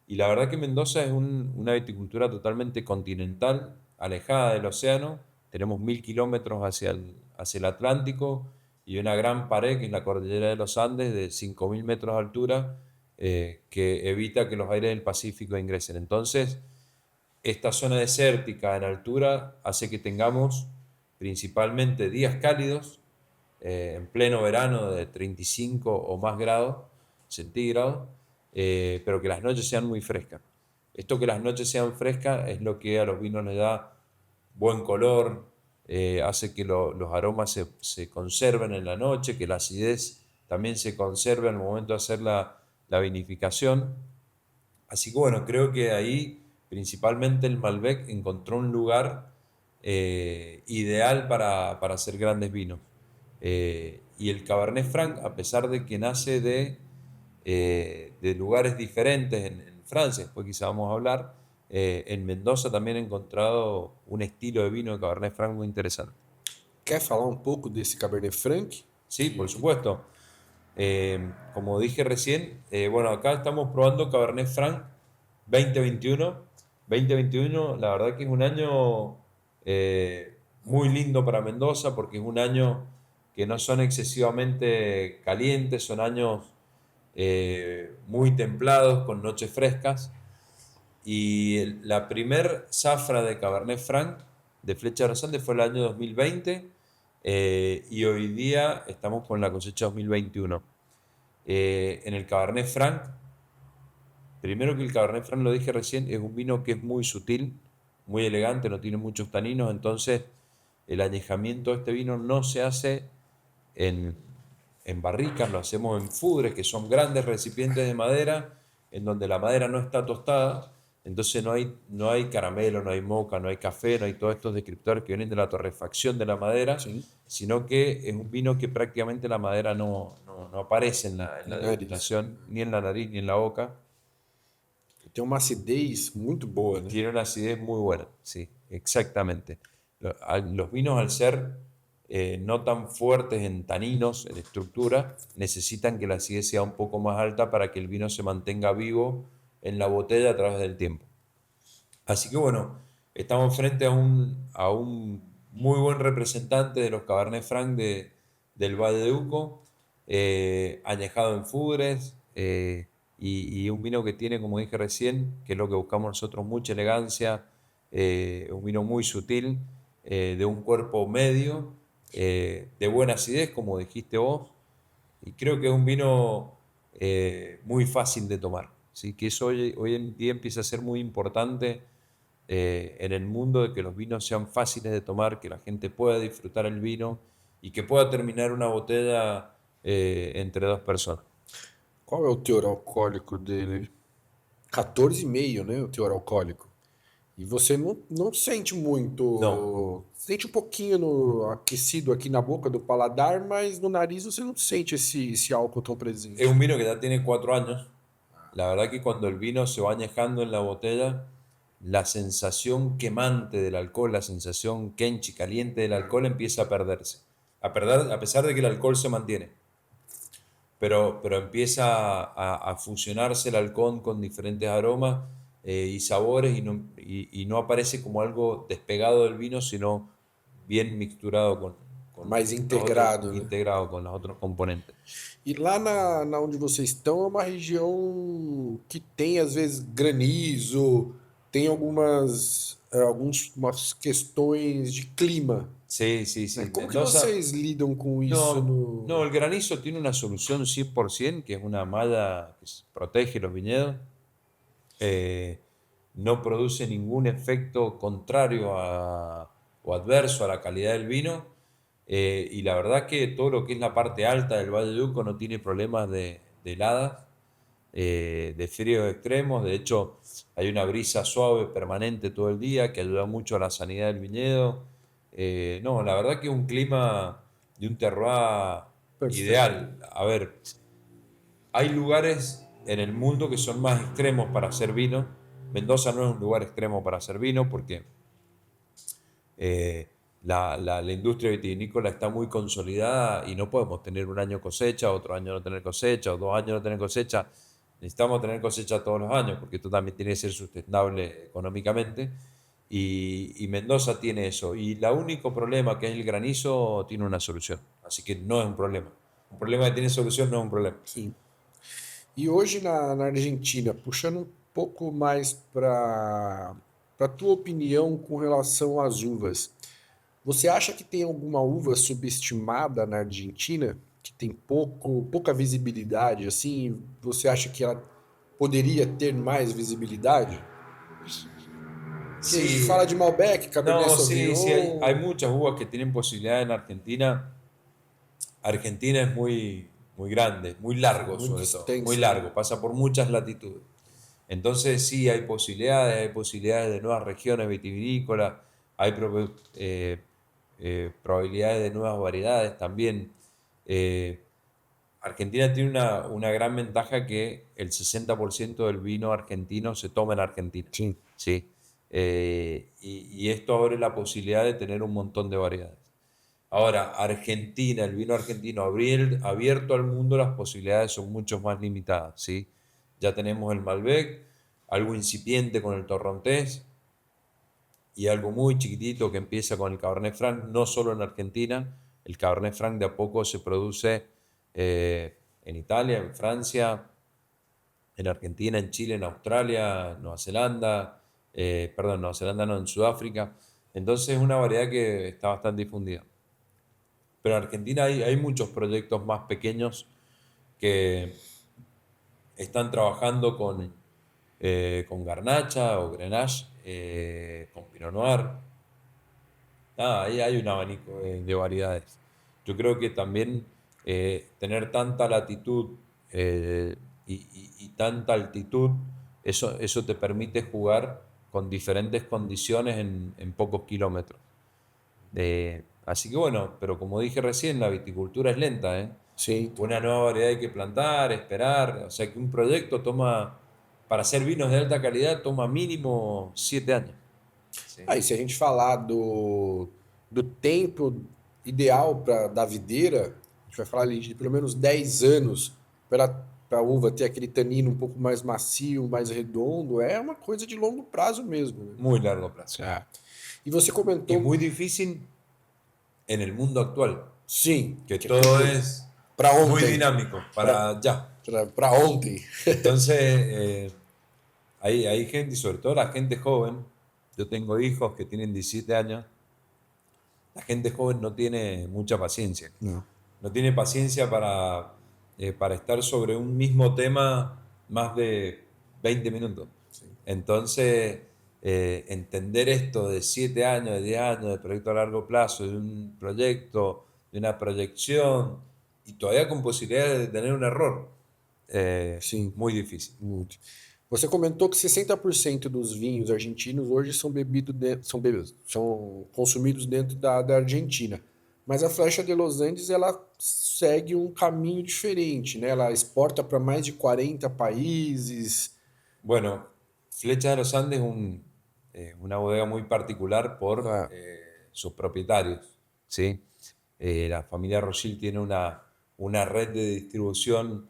[SPEAKER 2] Y la verdad que Mendoza es una viticultura totalmente continental, alejada del océano. Tenemos 1000 kilómetros hacia el Atlántico y una gran pared, que es la cordillera de los Andes, de 5000 metros de altura, que evita que los aires del Pacífico ingresen. Entonces, esta zona desértica en altura hace que tengamos principalmente días cálidos, en pleno verano de 35 o más grados centígrados, pero que las noches sean muy frescas. Esto que las noches sean frescas es lo que a los vinos les da buen color, hace que los aromas se conserven en la noche, que la acidez también se conserve al momento de hacer la vinificación. Así que bueno, creo que ahí principalmente el Malbec encontró un lugar ideal para hacer grandes vinos. Y el Cabernet Franc, a pesar de que nace de lugares diferentes en Francia, después quizá vamos a hablar, en Mendoza también he encontrado un estilo de vino de Cabernet Franc muy interesante.
[SPEAKER 1] Quer falar um pouco desse Cabernet Franc?
[SPEAKER 2] Sí, por supuesto. Como dije recién, bueno, acá estamos probando Cabernet Franc 2021. 2021, la verdad que es un año muy lindo para Mendoza porque es un año que no son excesivamente calientes, son años muy templados, con noches frescas. Y la primer zafra de Cabernet Franc de Flecha Abertzale fue el año 2020 y hoy día estamos con la cosecha 2021. En el Cabernet Franc, primero que el Cabernet Franc, lo dije recién, es un vino que es muy sutil, muy elegante, no tiene muchos taninos, entonces el añejamiento de este vino no se hace en, en barricas, lo hacemos en fudres, que son grandes recipientes de madera, en donde la madera no está tostada, entonces no hay caramelo, no hay moca, no hay café, no hay todos estos descriptores que vienen de la torrefacción de la madera,
[SPEAKER 1] Sim.
[SPEAKER 2] sino que es un vino que prácticamente la madera no aparece en la
[SPEAKER 1] Nariz.
[SPEAKER 2] degustación, ni en la nariz, ni en la boca,
[SPEAKER 1] Tem uma acidez muito boa,
[SPEAKER 2] y
[SPEAKER 1] né?
[SPEAKER 2] tiene una acidez muy buena, sí, exactamente. Los vinos, al ser no tan fuertes en taninos, en estructura, necesitan que la acidez sea un poco más alta para que el vino se mantenga vivo en la botella a través del tiempo. Así que bueno, estamos frente a un muy buen representante de los Cabernet Franc del Valle de Uco, añejado en Fudres, y un vino que tiene, como dije recién, que es lo que buscamos nosotros, mucha elegancia, un vino muy sutil, de un cuerpo medio, de buena acidez, como dijiste vos, y creo que es un vino muy fácil de tomar. ¿Sí? Que eso hoy en día empieza a ser muy importante en el mundo, de que los vinos sean fáciles de tomar, que la gente pueda disfrutar el vino y que pueda terminar una botella entre dos personas.
[SPEAKER 1] Qual é o teor alcoólico dele? 14,5, né? O teor alcoólico. E você não sente
[SPEAKER 2] No,
[SPEAKER 1] muito. Sente um pouquinho aquecido aqui na boca do paladar, mas no nariz você não sente esse álcool tão
[SPEAKER 2] es
[SPEAKER 1] presente.
[SPEAKER 2] un vino que ya tiene 4 años. La verdad que cuando el vino se va añejando en la botella, la sensación quemante del alcohol, la sensación quenchi, caliente del alcohol empieza a perderse. A pesar de que el alcohol se mantiene. Pero empieza a fusionarse el halcón con diferentes aromas y sabores, y no aparece como algo despegado del vino, sino bien mixturado con
[SPEAKER 1] Mais
[SPEAKER 2] los otros,
[SPEAKER 1] integrado, né?
[SPEAKER 2] integrado con los otros componentes.
[SPEAKER 1] E lá na onde vocês estão é uma região que tem às vezes granizo, tem algumas questões de clima,
[SPEAKER 2] Sí, sí,
[SPEAKER 1] né?
[SPEAKER 2] sí.
[SPEAKER 1] Como que
[SPEAKER 2] Mendoza,
[SPEAKER 1] vocês lidam com isso
[SPEAKER 2] no, no,
[SPEAKER 1] no...
[SPEAKER 2] el granizo tiene una solución 100%, que es una malla que protege los viñedos. eh, no produce ningún efecto contrario o adverso a la calidad del vino, y la verdad que todo lo que es la parte alta del Valle de Uco no tiene problemas de heladas, de fríos extremos. De hecho, hay una brisa suave permanente todo el día que ayuda mucho a la sanidad del viñedo. No, la verdad que es un clima de un terroir
[SPEAKER 1] Perfeito.
[SPEAKER 2] ideal. A ver, hay lugares en el mundo que son más extremos para hacer vino. Mendoza no es un lugar extremo para hacer vino, porque la industria vitivinícola está muy consolidada y no podemos tener un año cosecha, otro año no tener cosecha, o 2 años no tener cosecha. Necesitamos tener cosecha todos los años, porque esto también tiene que ser sustentable económicamente. Y Mendoza tiene eso. Y el único problema, que es el granizo, tiene una solución. Así que no es un problema. Un problema que tiene solución no es un problema.
[SPEAKER 1] Sim. E hoje na Argentina, puxando um pouco mais para tua opinião com relação às uvas, você acha que tem alguma uva subestimada na Argentina, que tem pouca visibilidade, assim? Você acha que ela poderia ter mais visibilidade? Que a gente
[SPEAKER 2] Sí,
[SPEAKER 1] fala de Malbec, Cabernet
[SPEAKER 2] no, sí, sí, hay
[SPEAKER 1] Sauvignon.
[SPEAKER 2] muchas uvas que tienen posibilidad en Argentina. Argentina es muy, muy grande, muy largo
[SPEAKER 1] Muito
[SPEAKER 2] sobre todo, muy
[SPEAKER 1] extensa, né?
[SPEAKER 2] largo, pasa por muchas latitudes. Entonces sí, hay posibilidades de nuevas regiones vitivinícolas, hay probabilidades de nuevas variedades también. Eh, Argentina tiene una gran ventaja, que el 60% del vino argentino se toma en Argentina.
[SPEAKER 1] Sim.
[SPEAKER 2] ¿Sí? Y esto abre la posibilidad de tener un montón de variedades. Ahora, Argentina, el vino argentino abierto al mundo, las posibilidades son mucho más limitadas, ¿sí? Ya tenemos el Malbec, algo incipiente con el Torrontés, y algo muy chiquitito que empieza con el Cabernet Franc, no solo en Argentina, el Cabernet Franc de a poco se produce en Italia, en Francia, en Argentina, en Chile, en Australia, Nueva Zelanda, perdón, Nueva Zelanda no, en Sudáfrica. Entonces es una variedad que está bastante difundida. Pero en Argentina hay muchos proyectos más pequeños que están trabajando con Garnacha o Grenache, con Pinot Noir. Nada, ahí hay un abanico de variedades. Yo creo que también tener tanta latitud y tanta altitud, eso te permite jugar con diferentes condiciones en pocos kilómetros. Así que bueno, pero como dije recién, la viticultura es lenta, ¿eh?
[SPEAKER 1] Sim.
[SPEAKER 2] Una nueva variedad hay que plantar, esperar. O sea que un proyecto toma, para hacer vinos de alta calidad, toma mínimo 7 años. Sí.
[SPEAKER 1] Aí, se a gente falar do tempo ideal da videira, a gente vai falar ali de pelo menos 10 anos para a uva ter aquele tanino um pouco mais macio, mais redondo, é uma coisa de longo prazo mesmo, né?
[SPEAKER 2] Muy largo plazo.
[SPEAKER 1] Ah. E você
[SPEAKER 2] Y
[SPEAKER 1] comentou,
[SPEAKER 2] muy difícil en el mundo actual,
[SPEAKER 1] sim,
[SPEAKER 2] que
[SPEAKER 1] que é
[SPEAKER 2] todo
[SPEAKER 1] tudo
[SPEAKER 2] es
[SPEAKER 1] para
[SPEAKER 2] muy
[SPEAKER 1] ontem,
[SPEAKER 2] dinámico,
[SPEAKER 1] para
[SPEAKER 2] para ya.
[SPEAKER 1] ontem.
[SPEAKER 2] Entonces, hay gente, y sobre todo la gente joven, yo tengo hijos que tienen 17 años, la gente joven no tiene mucha paciencia.
[SPEAKER 1] Não.
[SPEAKER 2] No tiene paciencia para estar sobre un mismo tema más de 20 minutos. Entonces, entender esto de 7 años, de 10 años, de proyecto a largo plazo, de un proyecto, de una proyección, y todavía con posibilidades de tener un error,
[SPEAKER 1] Sim,
[SPEAKER 2] muy difícil.
[SPEAKER 1] muito. Você comentou que 60% dos vinhos argentinos hoje são consumidos dentro da Argentina. Mas a Flecha de Los Andes, ela segue um caminho diferente, né? Ela exporta para mais de 40 países.
[SPEAKER 2] Bueno, Flecha de los Andes es una bodega muy particular por
[SPEAKER 1] Ah,
[SPEAKER 2] sus propietarios, ¿sí? La familia Rothschild tiene una red de distribución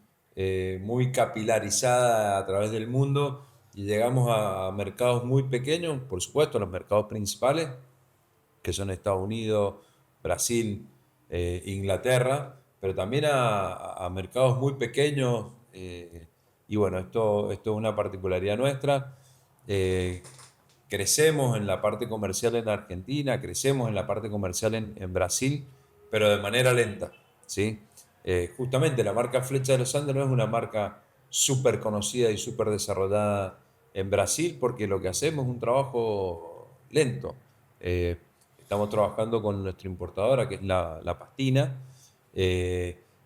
[SPEAKER 2] muy capilarizada a través del mundo y llegamos a mercados muy pequeños, por supuesto, los mercados principales, que son Estados Unidos, Brasil, Inglaterra, pero también a mercados muy pequeños. Y bueno, esto es una particularidad nuestra. Eh, Crecemos en la parte comercial en Argentina, crecemos en la parte comercial en Brasil, pero de manera lenta, ¿sí? Justamente la marca Flecha de los Andes no es una marca súper conocida y súper desarrollada en Brasil porque lo que hacemos es un trabajo lento. Eh, Estamos trabajando con nuestra importadora, que es la Pastina,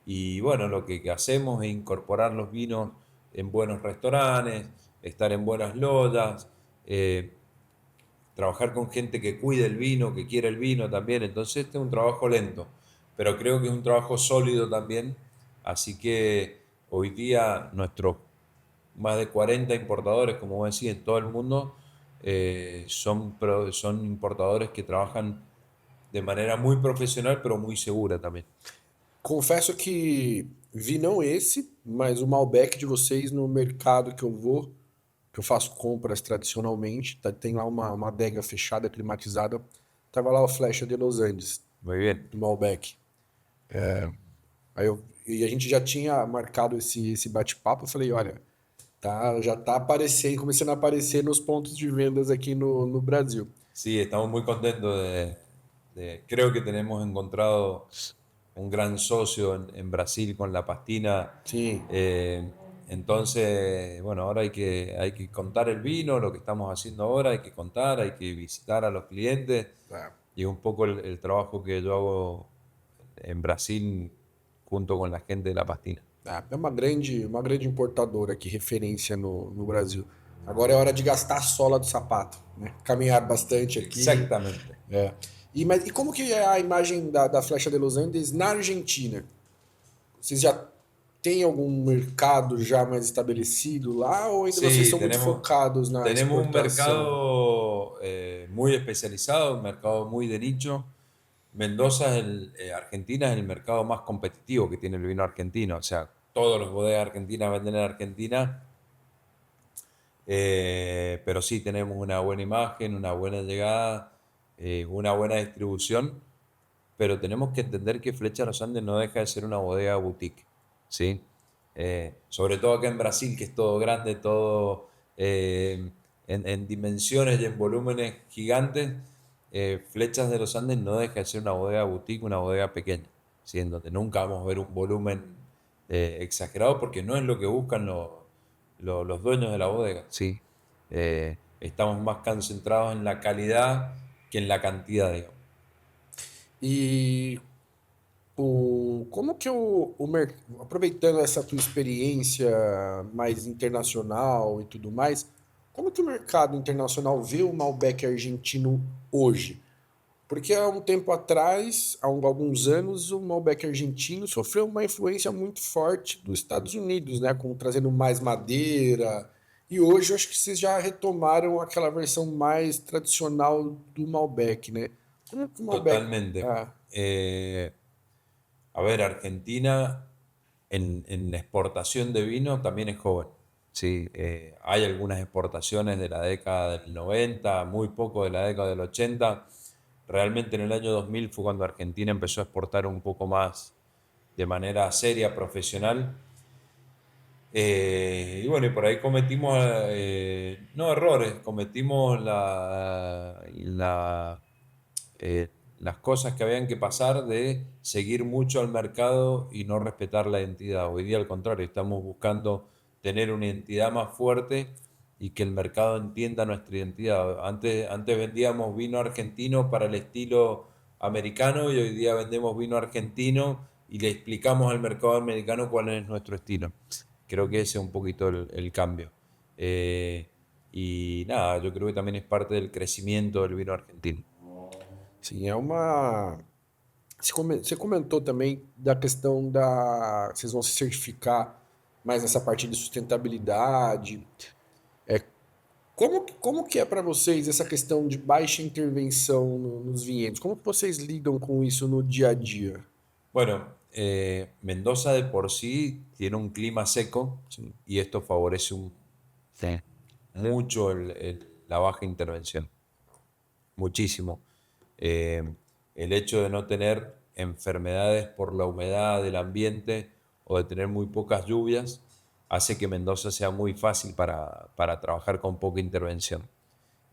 [SPEAKER 2] y bueno, lo que hacemos es incorporar los vinos en buenos restaurantes, estar en buenas loyas, trabajar con gente que cuide el vino, que quiere el vino también. Entonces este es un trabajo lento, pero creo que es un trabajo sólido también. Así que hoy día nuestros más de 40 importadores, como vos decís, en todo el mundo, son importadores que trabajan de manera muy profesional, pero muy segura también.
[SPEAKER 1] confesso que vi não esse, mas o Malbec de vocês no mercado que eu vou, que eu faço compras tradicionalmente, tem lá uma adega fechada, climatizada, tava lá o Flecha de Los Andes,
[SPEAKER 2] Muy bien.
[SPEAKER 1] do Malbec. E a gente já tinha marcado esse bate-papo. Eu falei, olha, tá, já tá aparecendo, começando a aparecer nos pontos de vendas aqui no Brasil.
[SPEAKER 2] Sí, estamos muy contentos creo que tenemos encontrado un gran socio en Brasil con la Pastina.
[SPEAKER 1] Sim,
[SPEAKER 2] Entonces, bueno, ahora hay que contar el vino, lo que estamos haciendo ahora, hay que contar, hay que visitar a los clientes
[SPEAKER 1] é.
[SPEAKER 2] y un poco el trabajo que yo hago en Brasil junto con la gente de la Pastina.
[SPEAKER 1] É uma grande importadora aqui, referência no Brasil. Agora é hora de gastar a sola do sapato, né? Caminhar bastante aqui.
[SPEAKER 2] Exactamente.
[SPEAKER 1] É. E como que é a imagem da Flecha de Los Andes na Argentina? Vocês já têm algum mercado já mais estabelecido lá ou ainda vocês
[SPEAKER 2] Sí,
[SPEAKER 1] são muito focados na
[SPEAKER 2] tenemos un
[SPEAKER 1] exportação?
[SPEAKER 2] mercado muy especializado, un mercado muy de nicho. Mendoza, Argentina es el mercado más competitivo que tiene el vino argentino. O sea, todos los bodegas argentinas venden en Argentina. Pero sí tenemos una buena imagen, una buena llegada, una buena distribución. pero tenemos que entender que Flecha Los Andes no deja de ser una bodega boutique, ¿sí? Sobre todo acá en Brasil, que es todo grande, todo en dimensiones y en volúmenes gigantes, Flechas de los Andes no deja de ser una bodega boutique, una bodega pequeña, ¿sí? En donde nunca vamos a ver un volumen exagerado porque no es lo que buscan los dueños de la bodega, ¿sí? Estamos más concentrados en la calidad que en la cantidad, digamos.
[SPEAKER 1] E como que aproveitando essa tua experiência mais internacional e tudo mais, como que o mercado internacional vê o Malbec argentino hoje? Porque há um tempo atrás, alguns anos, o Malbec argentino sofreu uma influência muito forte dos Estados Unidos, né? Com trazendo mais madeira. E hoje eu acho que vocês já retomaram aquela versão mais tradicional do Malbec, né? Como que o Malbec.
[SPEAKER 2] Totalmente.
[SPEAKER 1] Ah,
[SPEAKER 2] A ver, Argentina en exportación de vino también es joven. Sí, hay algunas exportaciones de la década del 90, muy poco de la década del 80. Realmente en el año 2000 fue cuando Argentina empezó a exportar un poco más de manera seria, profesional. Y bueno, y por ahí cometimos, no errores, cometimos eh, las cosas que habían que pasar de seguir mucho al mercado y no respetar la identidad. Hoy día al contrario, estamos buscando tener una identidad más fuerte y que el mercado entienda nuestra identidad. Antes vendíamos vino argentino para el estilo americano y hoy día vendemos vino argentino y le explicamos al mercado americano cuál es nuestro estilo. Creo que ese es un poquito el cambio. Eh, y nada, yo creo que también es parte del crecimiento del vino argentino.
[SPEAKER 1] sim, é uma. Você comentou também da questão da. Vocês vão se certificar mais nessa parte de sustentabilidade. Como que é para vocês essa questão de baixa intervenção nos vinhedos? Como que vocês lidam com isso no dia a dia?
[SPEAKER 2] Bueno, Mendoza de por sí tiene un clima seco
[SPEAKER 1] Sim.
[SPEAKER 2] y esto favorece
[SPEAKER 3] Sí.
[SPEAKER 2] mucho la baja intervención, muchísimo. Eh, el hecho de no tener enfermedades por la humedad del ambiente o de tener muy pocas lluvias hace que Mendoza sea muy fácil para trabajar con poca intervención.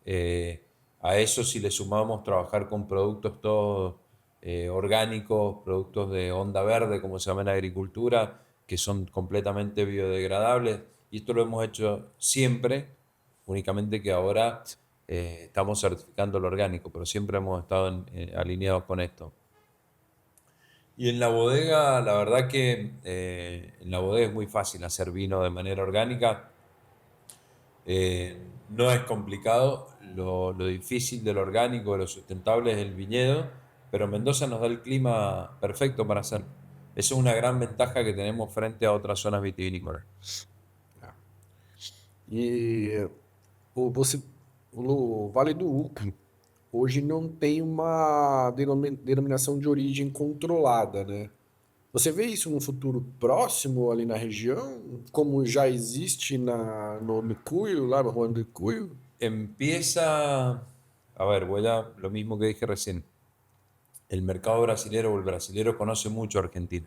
[SPEAKER 2] Eh, a eso si le sumamos trabajar con productos todos orgánicos, productos de onda verde, como se llama en agricultura, que son completamente biodegradables, y esto lo hemos hecho siempre, únicamente que ahora estamos certificando lo orgánico, pero siempre hemos estado alineados con esto. Y en la bodega, la verdad que en la bodega es muy fácil hacer vino de manera orgánica. Eh, no es complicado, lo difícil de lo orgánico, de lo sustentable es el viñedo, pero Mendoza nos da el clima perfecto para hacerlo. Eso es una gran ventaja que tenemos frente a otras zonas vitivinícolas.
[SPEAKER 1] E você, o Vale do Uco hoje não tem uma denominação de origem controlada, né? Você vê isso no futuro próximo ali na região, como já existe no Cuyo, lá no Juan de Cuyo?
[SPEAKER 2] A ver, voy a lo mismo que dije recién. El mercado brasilero o el brasilero conoce mucho a Argentina,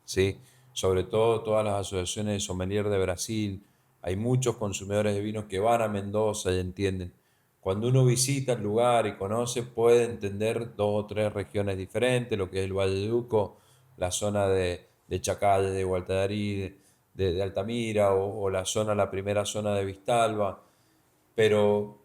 [SPEAKER 2] ¿sí? Sobre todo todas las asociaciones de sommelier de Brasil. Hay muchos consumidores de vinos que van a Mendoza y entienden. Cuando uno visita el lugar y conoce, puede entender dos o tres regiones diferentes, lo que es el Valle de Uco, la zona de Chacalla, de Gualtallarí, de Altamira, o la zona, la primera zona de Vistalba. Pero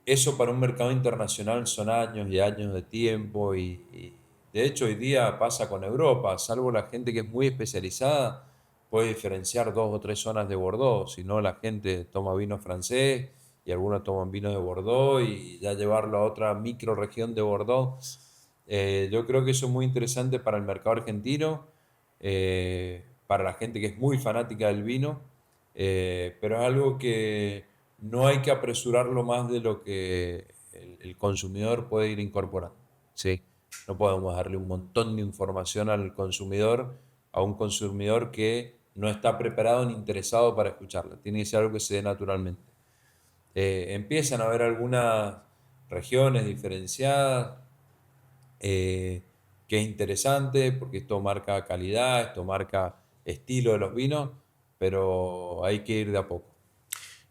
[SPEAKER 2] eso para un mercado internacional son años y años de tiempo y de hecho hoy día pasa con Europa, salvo la gente que es muy especializada, puede diferenciar dos o tres zonas de Bordeaux, si no la gente toma vino francés y algunos toman vino de Bordeaux y ya llevarlo a otra microrregión de Bordeaux. Yo creo que eso es muy interesante para el mercado argentino, para la gente que es muy fanática del vino, pero es algo que no hay que apresurarlo más de lo que el consumidor puede ir incorporando. ¿Sí? No podemos darle un montón de información al consumidor, a un consumidor que no está preparado ni interesado para escucharla. Tiene que ser algo que se dé naturalmente. Empiezan a haber algunas regiones diferenciadas, eh, que es interesante porque esto marca calidad, esto marca estilo de los vinos, pero hay que ir de a poco.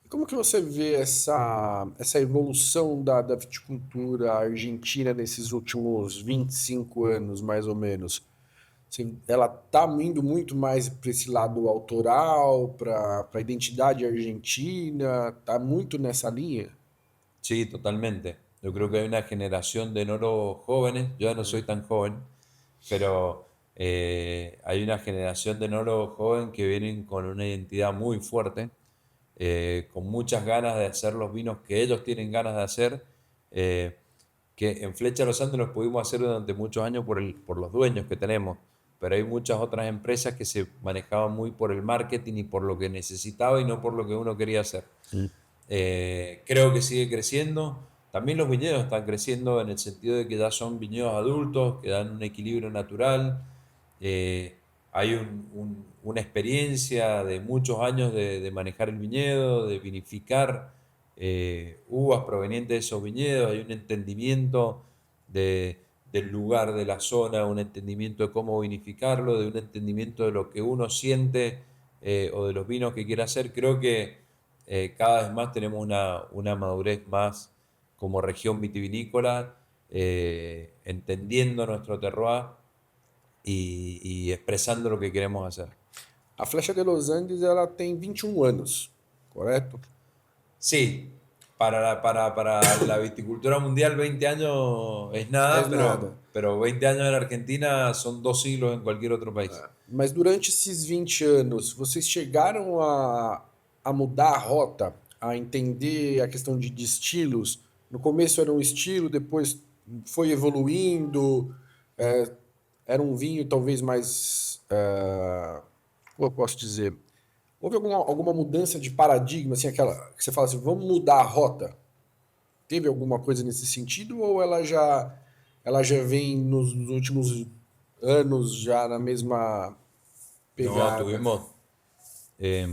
[SPEAKER 1] E como que você vê essa evolução da viticultura argentina nesses últimos 25 anos, mais ou menos? Ela está indo muito mais para esse lado autoral, para a identidade argentina, está muito nessa linha?
[SPEAKER 2] Sí, totalmente. Yo creo que hay una generación de enólogos jóvenes, yo ya no soy tan joven, pero hay una generación de enólogos jóvenes que vienen con una identidad muy fuerte, con muchas ganas de hacer los vinos que ellos tienen ganas de hacer, eh, que en Flecha Los Andes los pudimos hacer durante muchos años por los dueños que tenemos, pero hay muchas otras empresas que se manejaban muy por el marketing y por lo que necesitaba y no por lo que uno quería hacer. Creo que sigue creciendo. También los viñedos están creciendo en el sentido de que ya son viñedos adultos, que dan un equilibrio natural. Hay una experiencia de muchos años de manejar el viñedo, de vinificar uvas provenientes de esos viñedos. Hay un entendimiento del lugar, de la zona, un entendimiento de cómo vinificarlo, de un entendimiento de lo que uno siente o de los vinos que quiere hacer. Creo que cada vez más tenemos una madurez más como región vitivinícola, entendiendo nuestro terroir y expresando lo que queremos hacer.
[SPEAKER 1] A Flecha de Los Andes ela tem 21 anos, correto?
[SPEAKER 2] Sí, para la viticultura mundial 20 años es
[SPEAKER 1] É
[SPEAKER 2] nada,
[SPEAKER 1] nada.
[SPEAKER 2] pero 20 años en Argentina son 2 siglos en cualquier otro país.
[SPEAKER 1] Mas durante esses 20 anos, vocês chegaram a mudar a rota, a entender a questão de estilos? No começo era um estilo, depois foi evoluindo, é, era um vinho talvez mais. Como eu posso dizer? Houve alguma mudança de paradigma, assim, aquela que você fala assim, vamos mudar a rota? Teve alguma coisa nesse sentido ou ela já vem nos últimos anos já na mesma
[SPEAKER 2] No,
[SPEAKER 1] pegada?
[SPEAKER 2] eh,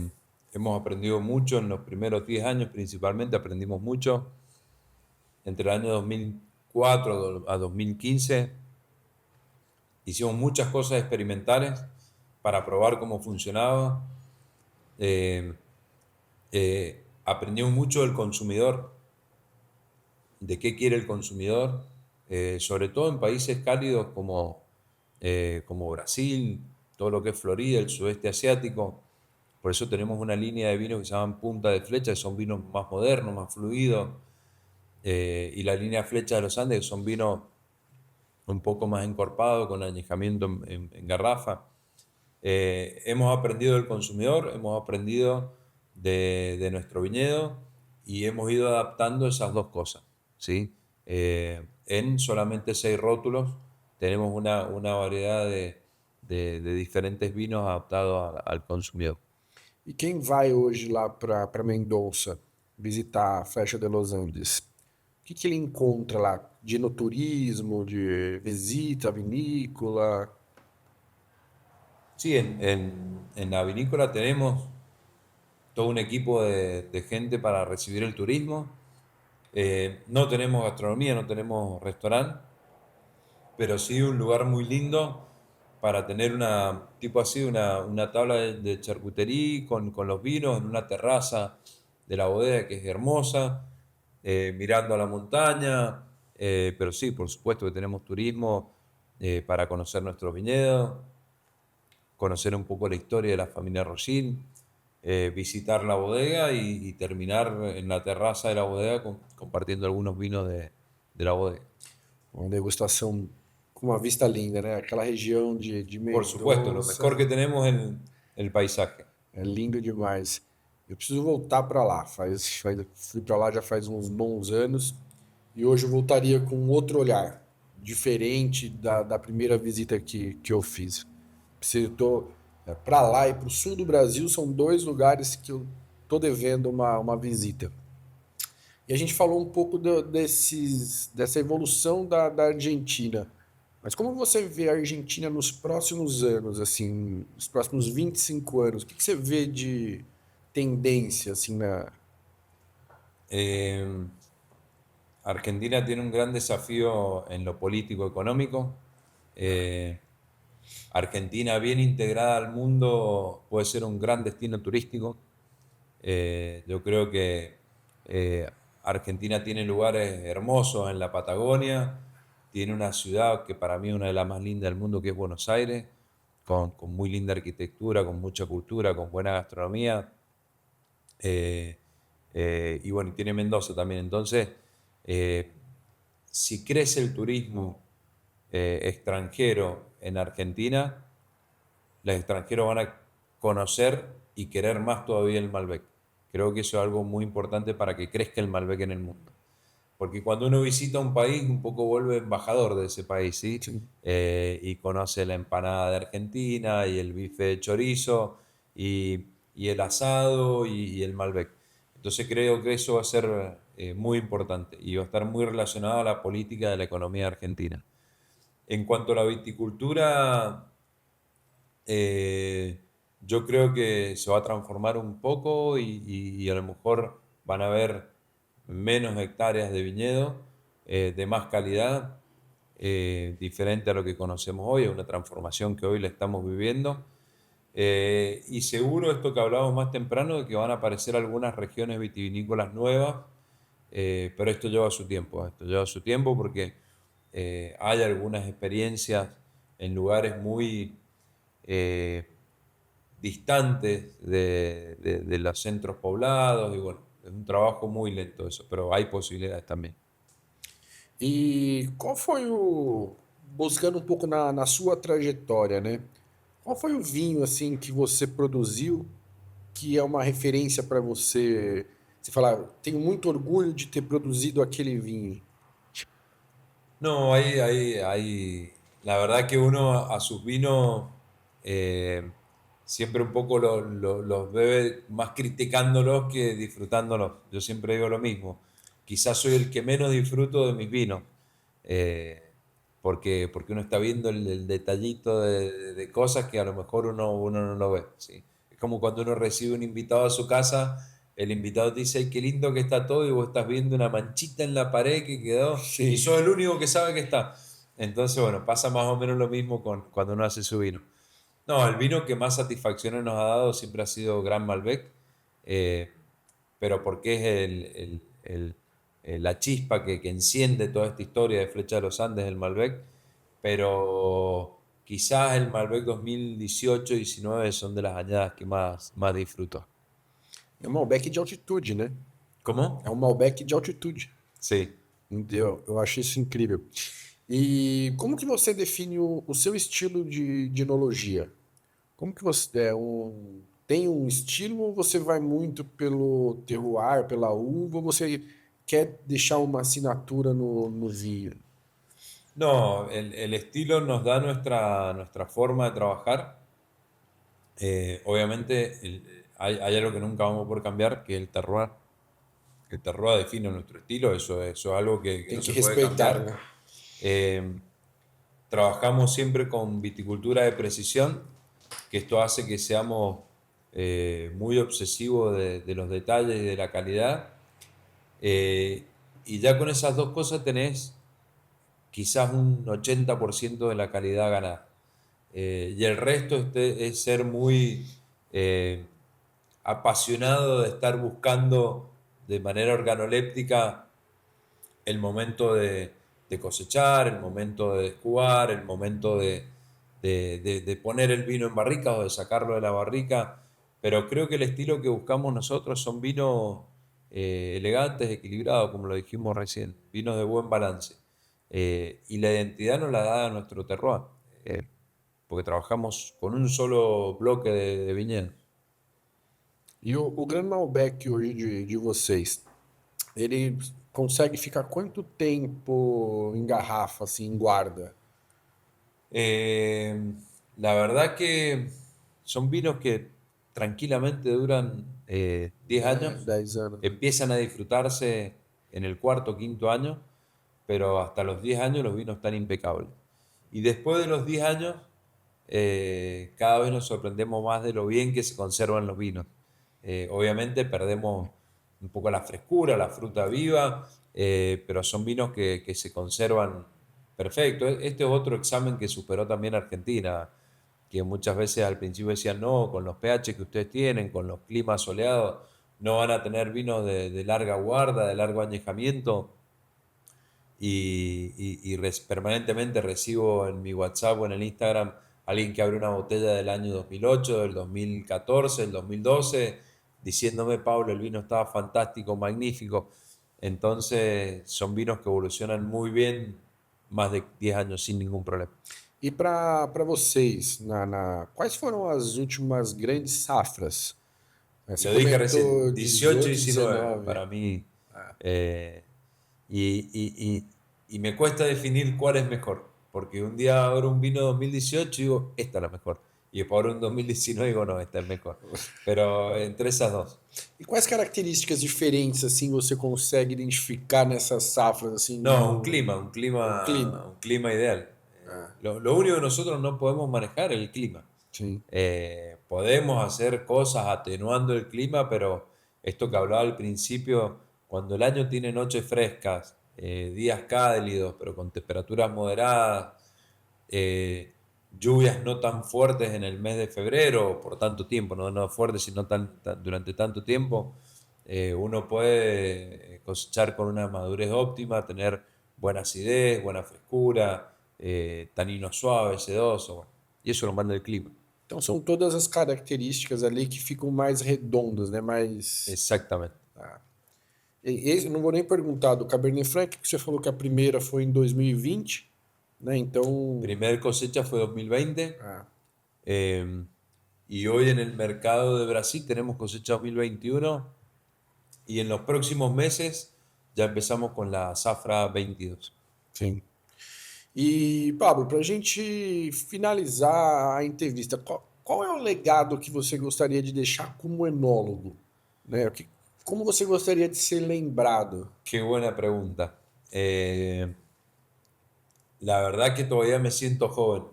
[SPEAKER 2] hemos aprendido mucho en los primeros 10 años, principalmente aprendimos mucho. Entre el año 2004 a 2015 hicimos muchas cosas experimentales para probar cómo funcionaba. Eh, Aprendimos mucho del consumidor, de qué quiere el consumidor, sobre todo en países cálidos como Brasil, todo lo que es Florida, el sudeste asiático. Por eso tenemos una línea de vinos que se llaman Punta de Flecha, que son vinos más modernos, más fluidos, y la línea Flecha de los Andes, que son vinos un poco más encorpados, con añejamiento en garrafa. Hemos aprendido del consumidor, hemos aprendido de nuestro viñedo y hemos ido adaptando esas dos cosas, ¿sí? En solamente 6 rótulos tenemos una variedad de diferentes vinos adaptados al consumidor.
[SPEAKER 1] E quem vai hoje lá para Mendonça visitar a Flecha de Los Andes, o que ele encontra lá? De enoturismo, de visita à vinícola?
[SPEAKER 2] Sí, en la vinícola tenemos todo un equipo de gente para recibir el turismo. No tenemos gastronomía, no tenemos restaurante, pero sí un lugar muy lindo para tener tipo así, una tabla de charcutería con los vinos en una terraza de la bodega que es hermosa, mirando a la montaña. Pero sí, por supuesto que tenemos turismo para conocer nuestros viñedos, conocer un poco la historia de la familia Rosin, visitar la bodega y terminar en la terraza de la bodega compartiendo algunos vinos de la bodega.
[SPEAKER 1] Uma degustação com uma vista linda, né? Aquela região de
[SPEAKER 2] Por supuesto, lo mejor que
[SPEAKER 1] Mendonça
[SPEAKER 2] tenemos es el paisaje.
[SPEAKER 1] é lindo demais. Eu preciso voltar para lá. Fui para lá já faz uns bons anos e hoje eu voltaria com outro olhar, diferente da primeira visita que eu fiz. Tô para lá e para o sul do Brasil são dois lugares que eu tô devendo uma visita. E a gente falou um pouco dessa evolução da Argentina. Mas como você vê a Argentina nos próximos anos, assim, nos próximos 25 anos? O que você vê de tendência, assim,
[SPEAKER 2] Eh, Argentina tiene un gran desafío en lo político-económico. Eh, Argentina bien integrada al mundo puede ser un gran destino turístico. Yo creo que eh, Argentina tiene lugares hermosos en la Patagonia, tiene una ciudad que para mí es una de las más lindas del mundo, que es Buenos Aires, con muy linda arquitectura, con mucha cultura, con buena gastronomía. eh, y bueno, y tiene Mendoza también. Entonces, eh, si crece el turismo extranjero en Argentina, los extranjeros van a conocer y querer más todavía el Malbec. Creo que eso es algo muy importante para que crezca el Malbec en el mundo. Porque cuando uno visita un país, un poco vuelve embajador de ese país, ¿sí?
[SPEAKER 1] Sim.
[SPEAKER 2] Y conoce la empanada de Argentina y el bife de chorizo y el asado y el Malbec. Entonces creo que eso va a ser muy importante y va a estar muy relacionado a la política de la economía argentina. En cuanto a la viticultura, eh, yo creo que se va a transformar un poco y a lo mejor van a haber menos hectáreas de viñedo, de más calidad, diferente a lo que conocemos hoy, es una transformación que hoy la estamos viviendo. Y seguro esto que hablábamos más temprano, de que van a aparecer algunas regiones vitivinícolas nuevas, pero esto lleva su tiempo porque hay algunas experiencias en lugares muy eh, distantes de los centros poblados y bueno, es un trabajo muy lento eso, pero hay posibilidades también.
[SPEAKER 1] E qual foi o, buscando um pouco na sua trajetória, né? Qual foi o vinho assim que você produziu que é uma referência para você? Você fala, tenho muito orgulho de ter produzido aquele vinho.
[SPEAKER 2] No, la verdad que uno a sus vinos eh, siempre un poco los bebe más criticándolos que disfrutándolos. Yo siempre digo lo mismo. Quizás soy el que menos disfruto de mis vinos, eh, porque uno está viendo el detallito de cosas que a lo mejor uno no lo ve, ¿sí? Es como cuando uno recibe un invitado a su casa, el invitado te dice, ay, qué lindo que está todo, y vos estás viendo una manchita en la pared que quedó, y
[SPEAKER 1] Sim.
[SPEAKER 2] sos el único que sabe que está. Entonces, bueno, pasa más o menos lo mismo cuando uno hace su vino. No, el vino que más satisfacciones nos ha dado siempre ha sido Gran Malbec, eh, pero porque es la chispa que enciende toda esta historia de Flecha de los Andes, el Malbec, pero quizás el Malbec 2018-19 son de las añadas que más disfruto.
[SPEAKER 1] É um Malbec de altitude, né? É
[SPEAKER 2] ¿Cómo?
[SPEAKER 1] um Malbec de altitude.
[SPEAKER 2] Sí.
[SPEAKER 1] Eu acho isso incrível. E como que você define o seu estilo de enologia? Como que você tem um estilo ou você vai muito pelo terroir, pela uva, ou você quer deixar uma assinatura no vinho?
[SPEAKER 2] No, el estilo nos da nuestra forma de trabajar. Obviamente hay algo que nunca vamos a poder cambiar, que es el terroir. El terroir define nuestro estilo, eso es algo que
[SPEAKER 1] Tem
[SPEAKER 2] no
[SPEAKER 1] que
[SPEAKER 2] se puede
[SPEAKER 1] respeitar,
[SPEAKER 2] cambiar.
[SPEAKER 1] né?
[SPEAKER 2] Eh, Trabajamos siempre con viticultura de precisión, que esto hace que seamos muy obsesivos de los detalles y de la calidad. Eh, y ya con esas dos cosas tenés quizás un 80% de la calidad ganada. Y el resto es ser muy eh, apasionado de estar buscando de manera organoléptica el momento de cosechar, el momento de descubar, el momento de poner el vino en barrica o de sacarlo de la barrica. Pero creo que el estilo que buscamos nosotros son vinos elegantes, equilibrados, como lo dijimos recién, vinos de buen balance. Y la identidad nos la da nuestro terroir, eh, porque trabajamos con un solo bloque de viñedos.
[SPEAKER 1] E o Grand Malbec hoje de vocês, ele consegue ficar quanto tempo em garrafa, assim, em guarda?
[SPEAKER 2] Eh, la verdad que son vinos que tranquilamente duran 10 años,
[SPEAKER 1] 10 anos, né?
[SPEAKER 2] empiezan a disfrutarse en el cuarto o quinto año, pero hasta los 10 años los vinos están impecables. Y después de los 10 años, cada vez nos sorprendemos más de lo bien que se conservan los vinos. Obviamente perdemos un poco la frescura, la fruta viva, pero son vinos que se conservan Perfecto. Este es otro examen que superó también Argentina, que muchas veces al principio decían, no, con los pH que ustedes tienen, con los climas soleados, no van a tener vinos de larga guarda, de largo añejamiento. Permanentemente recibo en mi WhatsApp o en el Instagram alguien que abre una botella del año 2008, del 2014, del 2012, diciéndome, Pablo, el vino estaba fantástico, magnífico. Entonces son vinos que evolucionan muy bien, más de 10 años sin ningún problema.
[SPEAKER 1] E para vocês, quais foram as últimas grandes safras? Você
[SPEAKER 2] Lo dije recién,
[SPEAKER 1] comentou
[SPEAKER 2] 18 y
[SPEAKER 1] 18,
[SPEAKER 2] 19
[SPEAKER 1] 19.
[SPEAKER 2] para mí. eh, y me cuesta definir cuál es mejor, porque un día abro un vino 2018 y digo, esta es la mejor. Y después abro un 2019 y digo, no, esta es mejor. Pero entre esas dos.
[SPEAKER 1] E quais características diferentes assim você consegue identificar nessas safras assim
[SPEAKER 2] No,
[SPEAKER 1] no clima?
[SPEAKER 2] un clima ideal.
[SPEAKER 1] Ah,
[SPEAKER 2] Lo único que nosotros no podemos manejar es el clima.
[SPEAKER 1] sim.
[SPEAKER 2] Podemos hacer cosas atenuando el clima, pero esto que hablaba al principio, cuando el año tiene noches frescas, días cálidos, pero con temperaturas moderadas, eh, lluvias no tan fuertes en el mes de febrero, por tanto tiempo, no fuertes, sino durante tanto tiempo, uno puede cosechar con una madurez óptima, tener buena acidez, buena frescura, taninos suaves, sedosos, bueno, y eso lo manda el clima.
[SPEAKER 1] Então são todas as características ali que ficam mais redondas, né? Mais.
[SPEAKER 2] Exactamente.
[SPEAKER 1] Não vou nem perguntar do Cabernet Franc, que você falou que a primeira foi em 2020, né? Então.
[SPEAKER 2] Primer cosecha fue 2020
[SPEAKER 1] Ah,
[SPEAKER 2] y hoy en el mercado de Brasil tenemos cosecha 2021 y en los próximos meses ya empezamos con la zafra 22.
[SPEAKER 1] sim. E, Pablo, para a gente finalizar a entrevista, qual é o legado que você gostaria de deixar como enólogo? Né? Como você gostaria de ser lembrado?
[SPEAKER 2] Qué buena pregunta. La verdad que todavía me siento joven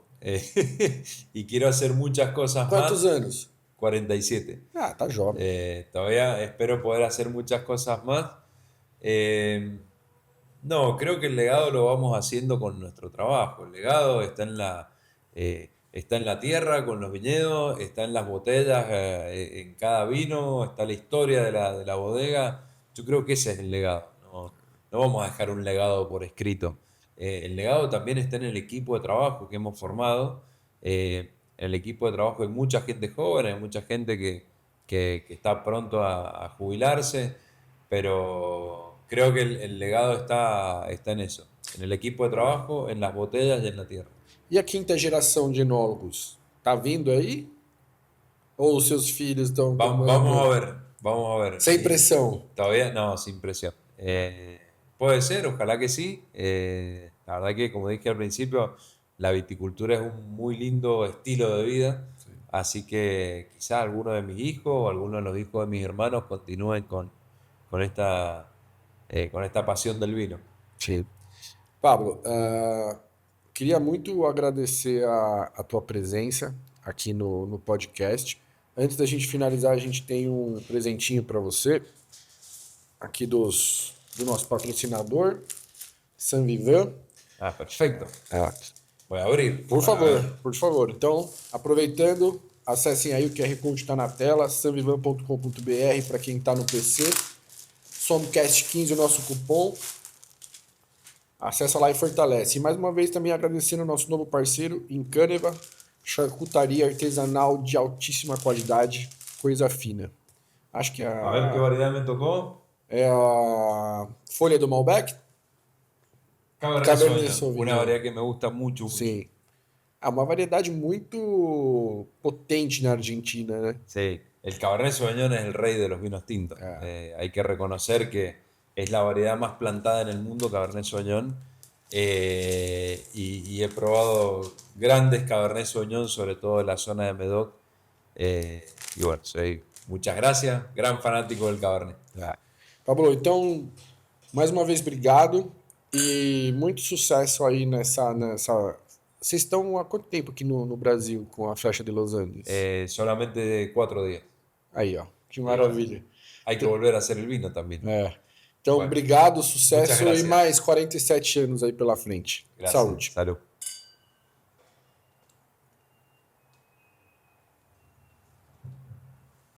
[SPEAKER 2] y quiero hacer muchas cosas
[SPEAKER 1] Quantos
[SPEAKER 2] más.
[SPEAKER 1] anos?
[SPEAKER 2] 47.
[SPEAKER 1] Ah, tá jovem.
[SPEAKER 2] Todavía espero poder hacer muchas cosas más. No, creo que el legado lo vamos haciendo con nuestro trabajo. El legado está en la tierra, con los viñedos, está en las botellas, en cada vino, está la historia de la bodega. Yo creo que ese es el legado. No vamos a dejar un legado por escrito. El legado también está en el equipo de trabajo que hemos formado. En el equipo de trabajo hay mucha gente joven, hay mucha gente que está pronto a jubilarse, pero creo que el legado está en eso, en el equipo de trabajo, en las botellas y en la tierra.
[SPEAKER 1] E a quinta geração de enólogos? Tá vindo aí? Ou os seus filhos estão tomando
[SPEAKER 2] Vamos a ver.
[SPEAKER 1] sem pressão?
[SPEAKER 2] Todavía no, sin presión. Puede ser, ojalá que sí. La verdad que, como dije al principio, la viticultura es un muy lindo estilo de vida, así que quizá alguno de mis hijos o alguno de los hijos de mis hermanos continúen con con esta pasión del vino.
[SPEAKER 1] Sim. Pablo, queria muito agradecer a tua presença aqui no podcast. Antes da gente finalizar, a gente tem um presentinho para você, aqui do nosso patrocinador, San Vivan.
[SPEAKER 2] Ah, perfecto.
[SPEAKER 1] É,
[SPEAKER 2] Voy a abrir.
[SPEAKER 1] por favor, por favor. Então, aproveitando, acessem aí o QR Code está na tela, sanvivan.com.br para quem está no PC. Somcast15 o nosso cupom. Acessa lá e fortalece. E mais uma vez também agradecendo o nosso novo parceiro, Incâneva, charcutaria artesanal de altíssima qualidade, coisa fina. Acho que
[SPEAKER 2] A ver qué variedad me tocó.
[SPEAKER 1] é a folha do Malbec. Cabernet Sauvignon.
[SPEAKER 2] Una variedad que me gusta mucho.
[SPEAKER 1] Sim. É uma variedade muito potente na Argentina, né?
[SPEAKER 2] Sí, el Cabernet Sauvignon es el rey de los vinos tintos. Hay que reconocer que es la variedad más plantada en el mundo, Cabernet Sauvignon. Y he probado grandes Cabernet Sauvignon, sobre todo en la zona de Medoc. Y bueno, muchas gracias, gran fanático del Cabernet.
[SPEAKER 1] Pablo, então, mais uma vez, obrigado e muito sucesso aí nessa. Vocês estão há quanto tempo aqui no Brasil com a Flecha de Los Andes?
[SPEAKER 2] Solamente 4 días.
[SPEAKER 1] Aí, ó, que maravilha.
[SPEAKER 2] Hay que volver a hacer el vino también.
[SPEAKER 1] É. Então,
[SPEAKER 2] Bueno,
[SPEAKER 1] obrigado,
[SPEAKER 2] muchas
[SPEAKER 1] sucesso e
[SPEAKER 2] gracias.
[SPEAKER 1] mais 47 anos aí pela frente.
[SPEAKER 2] Gracias.
[SPEAKER 1] Saúde.
[SPEAKER 2] Salud.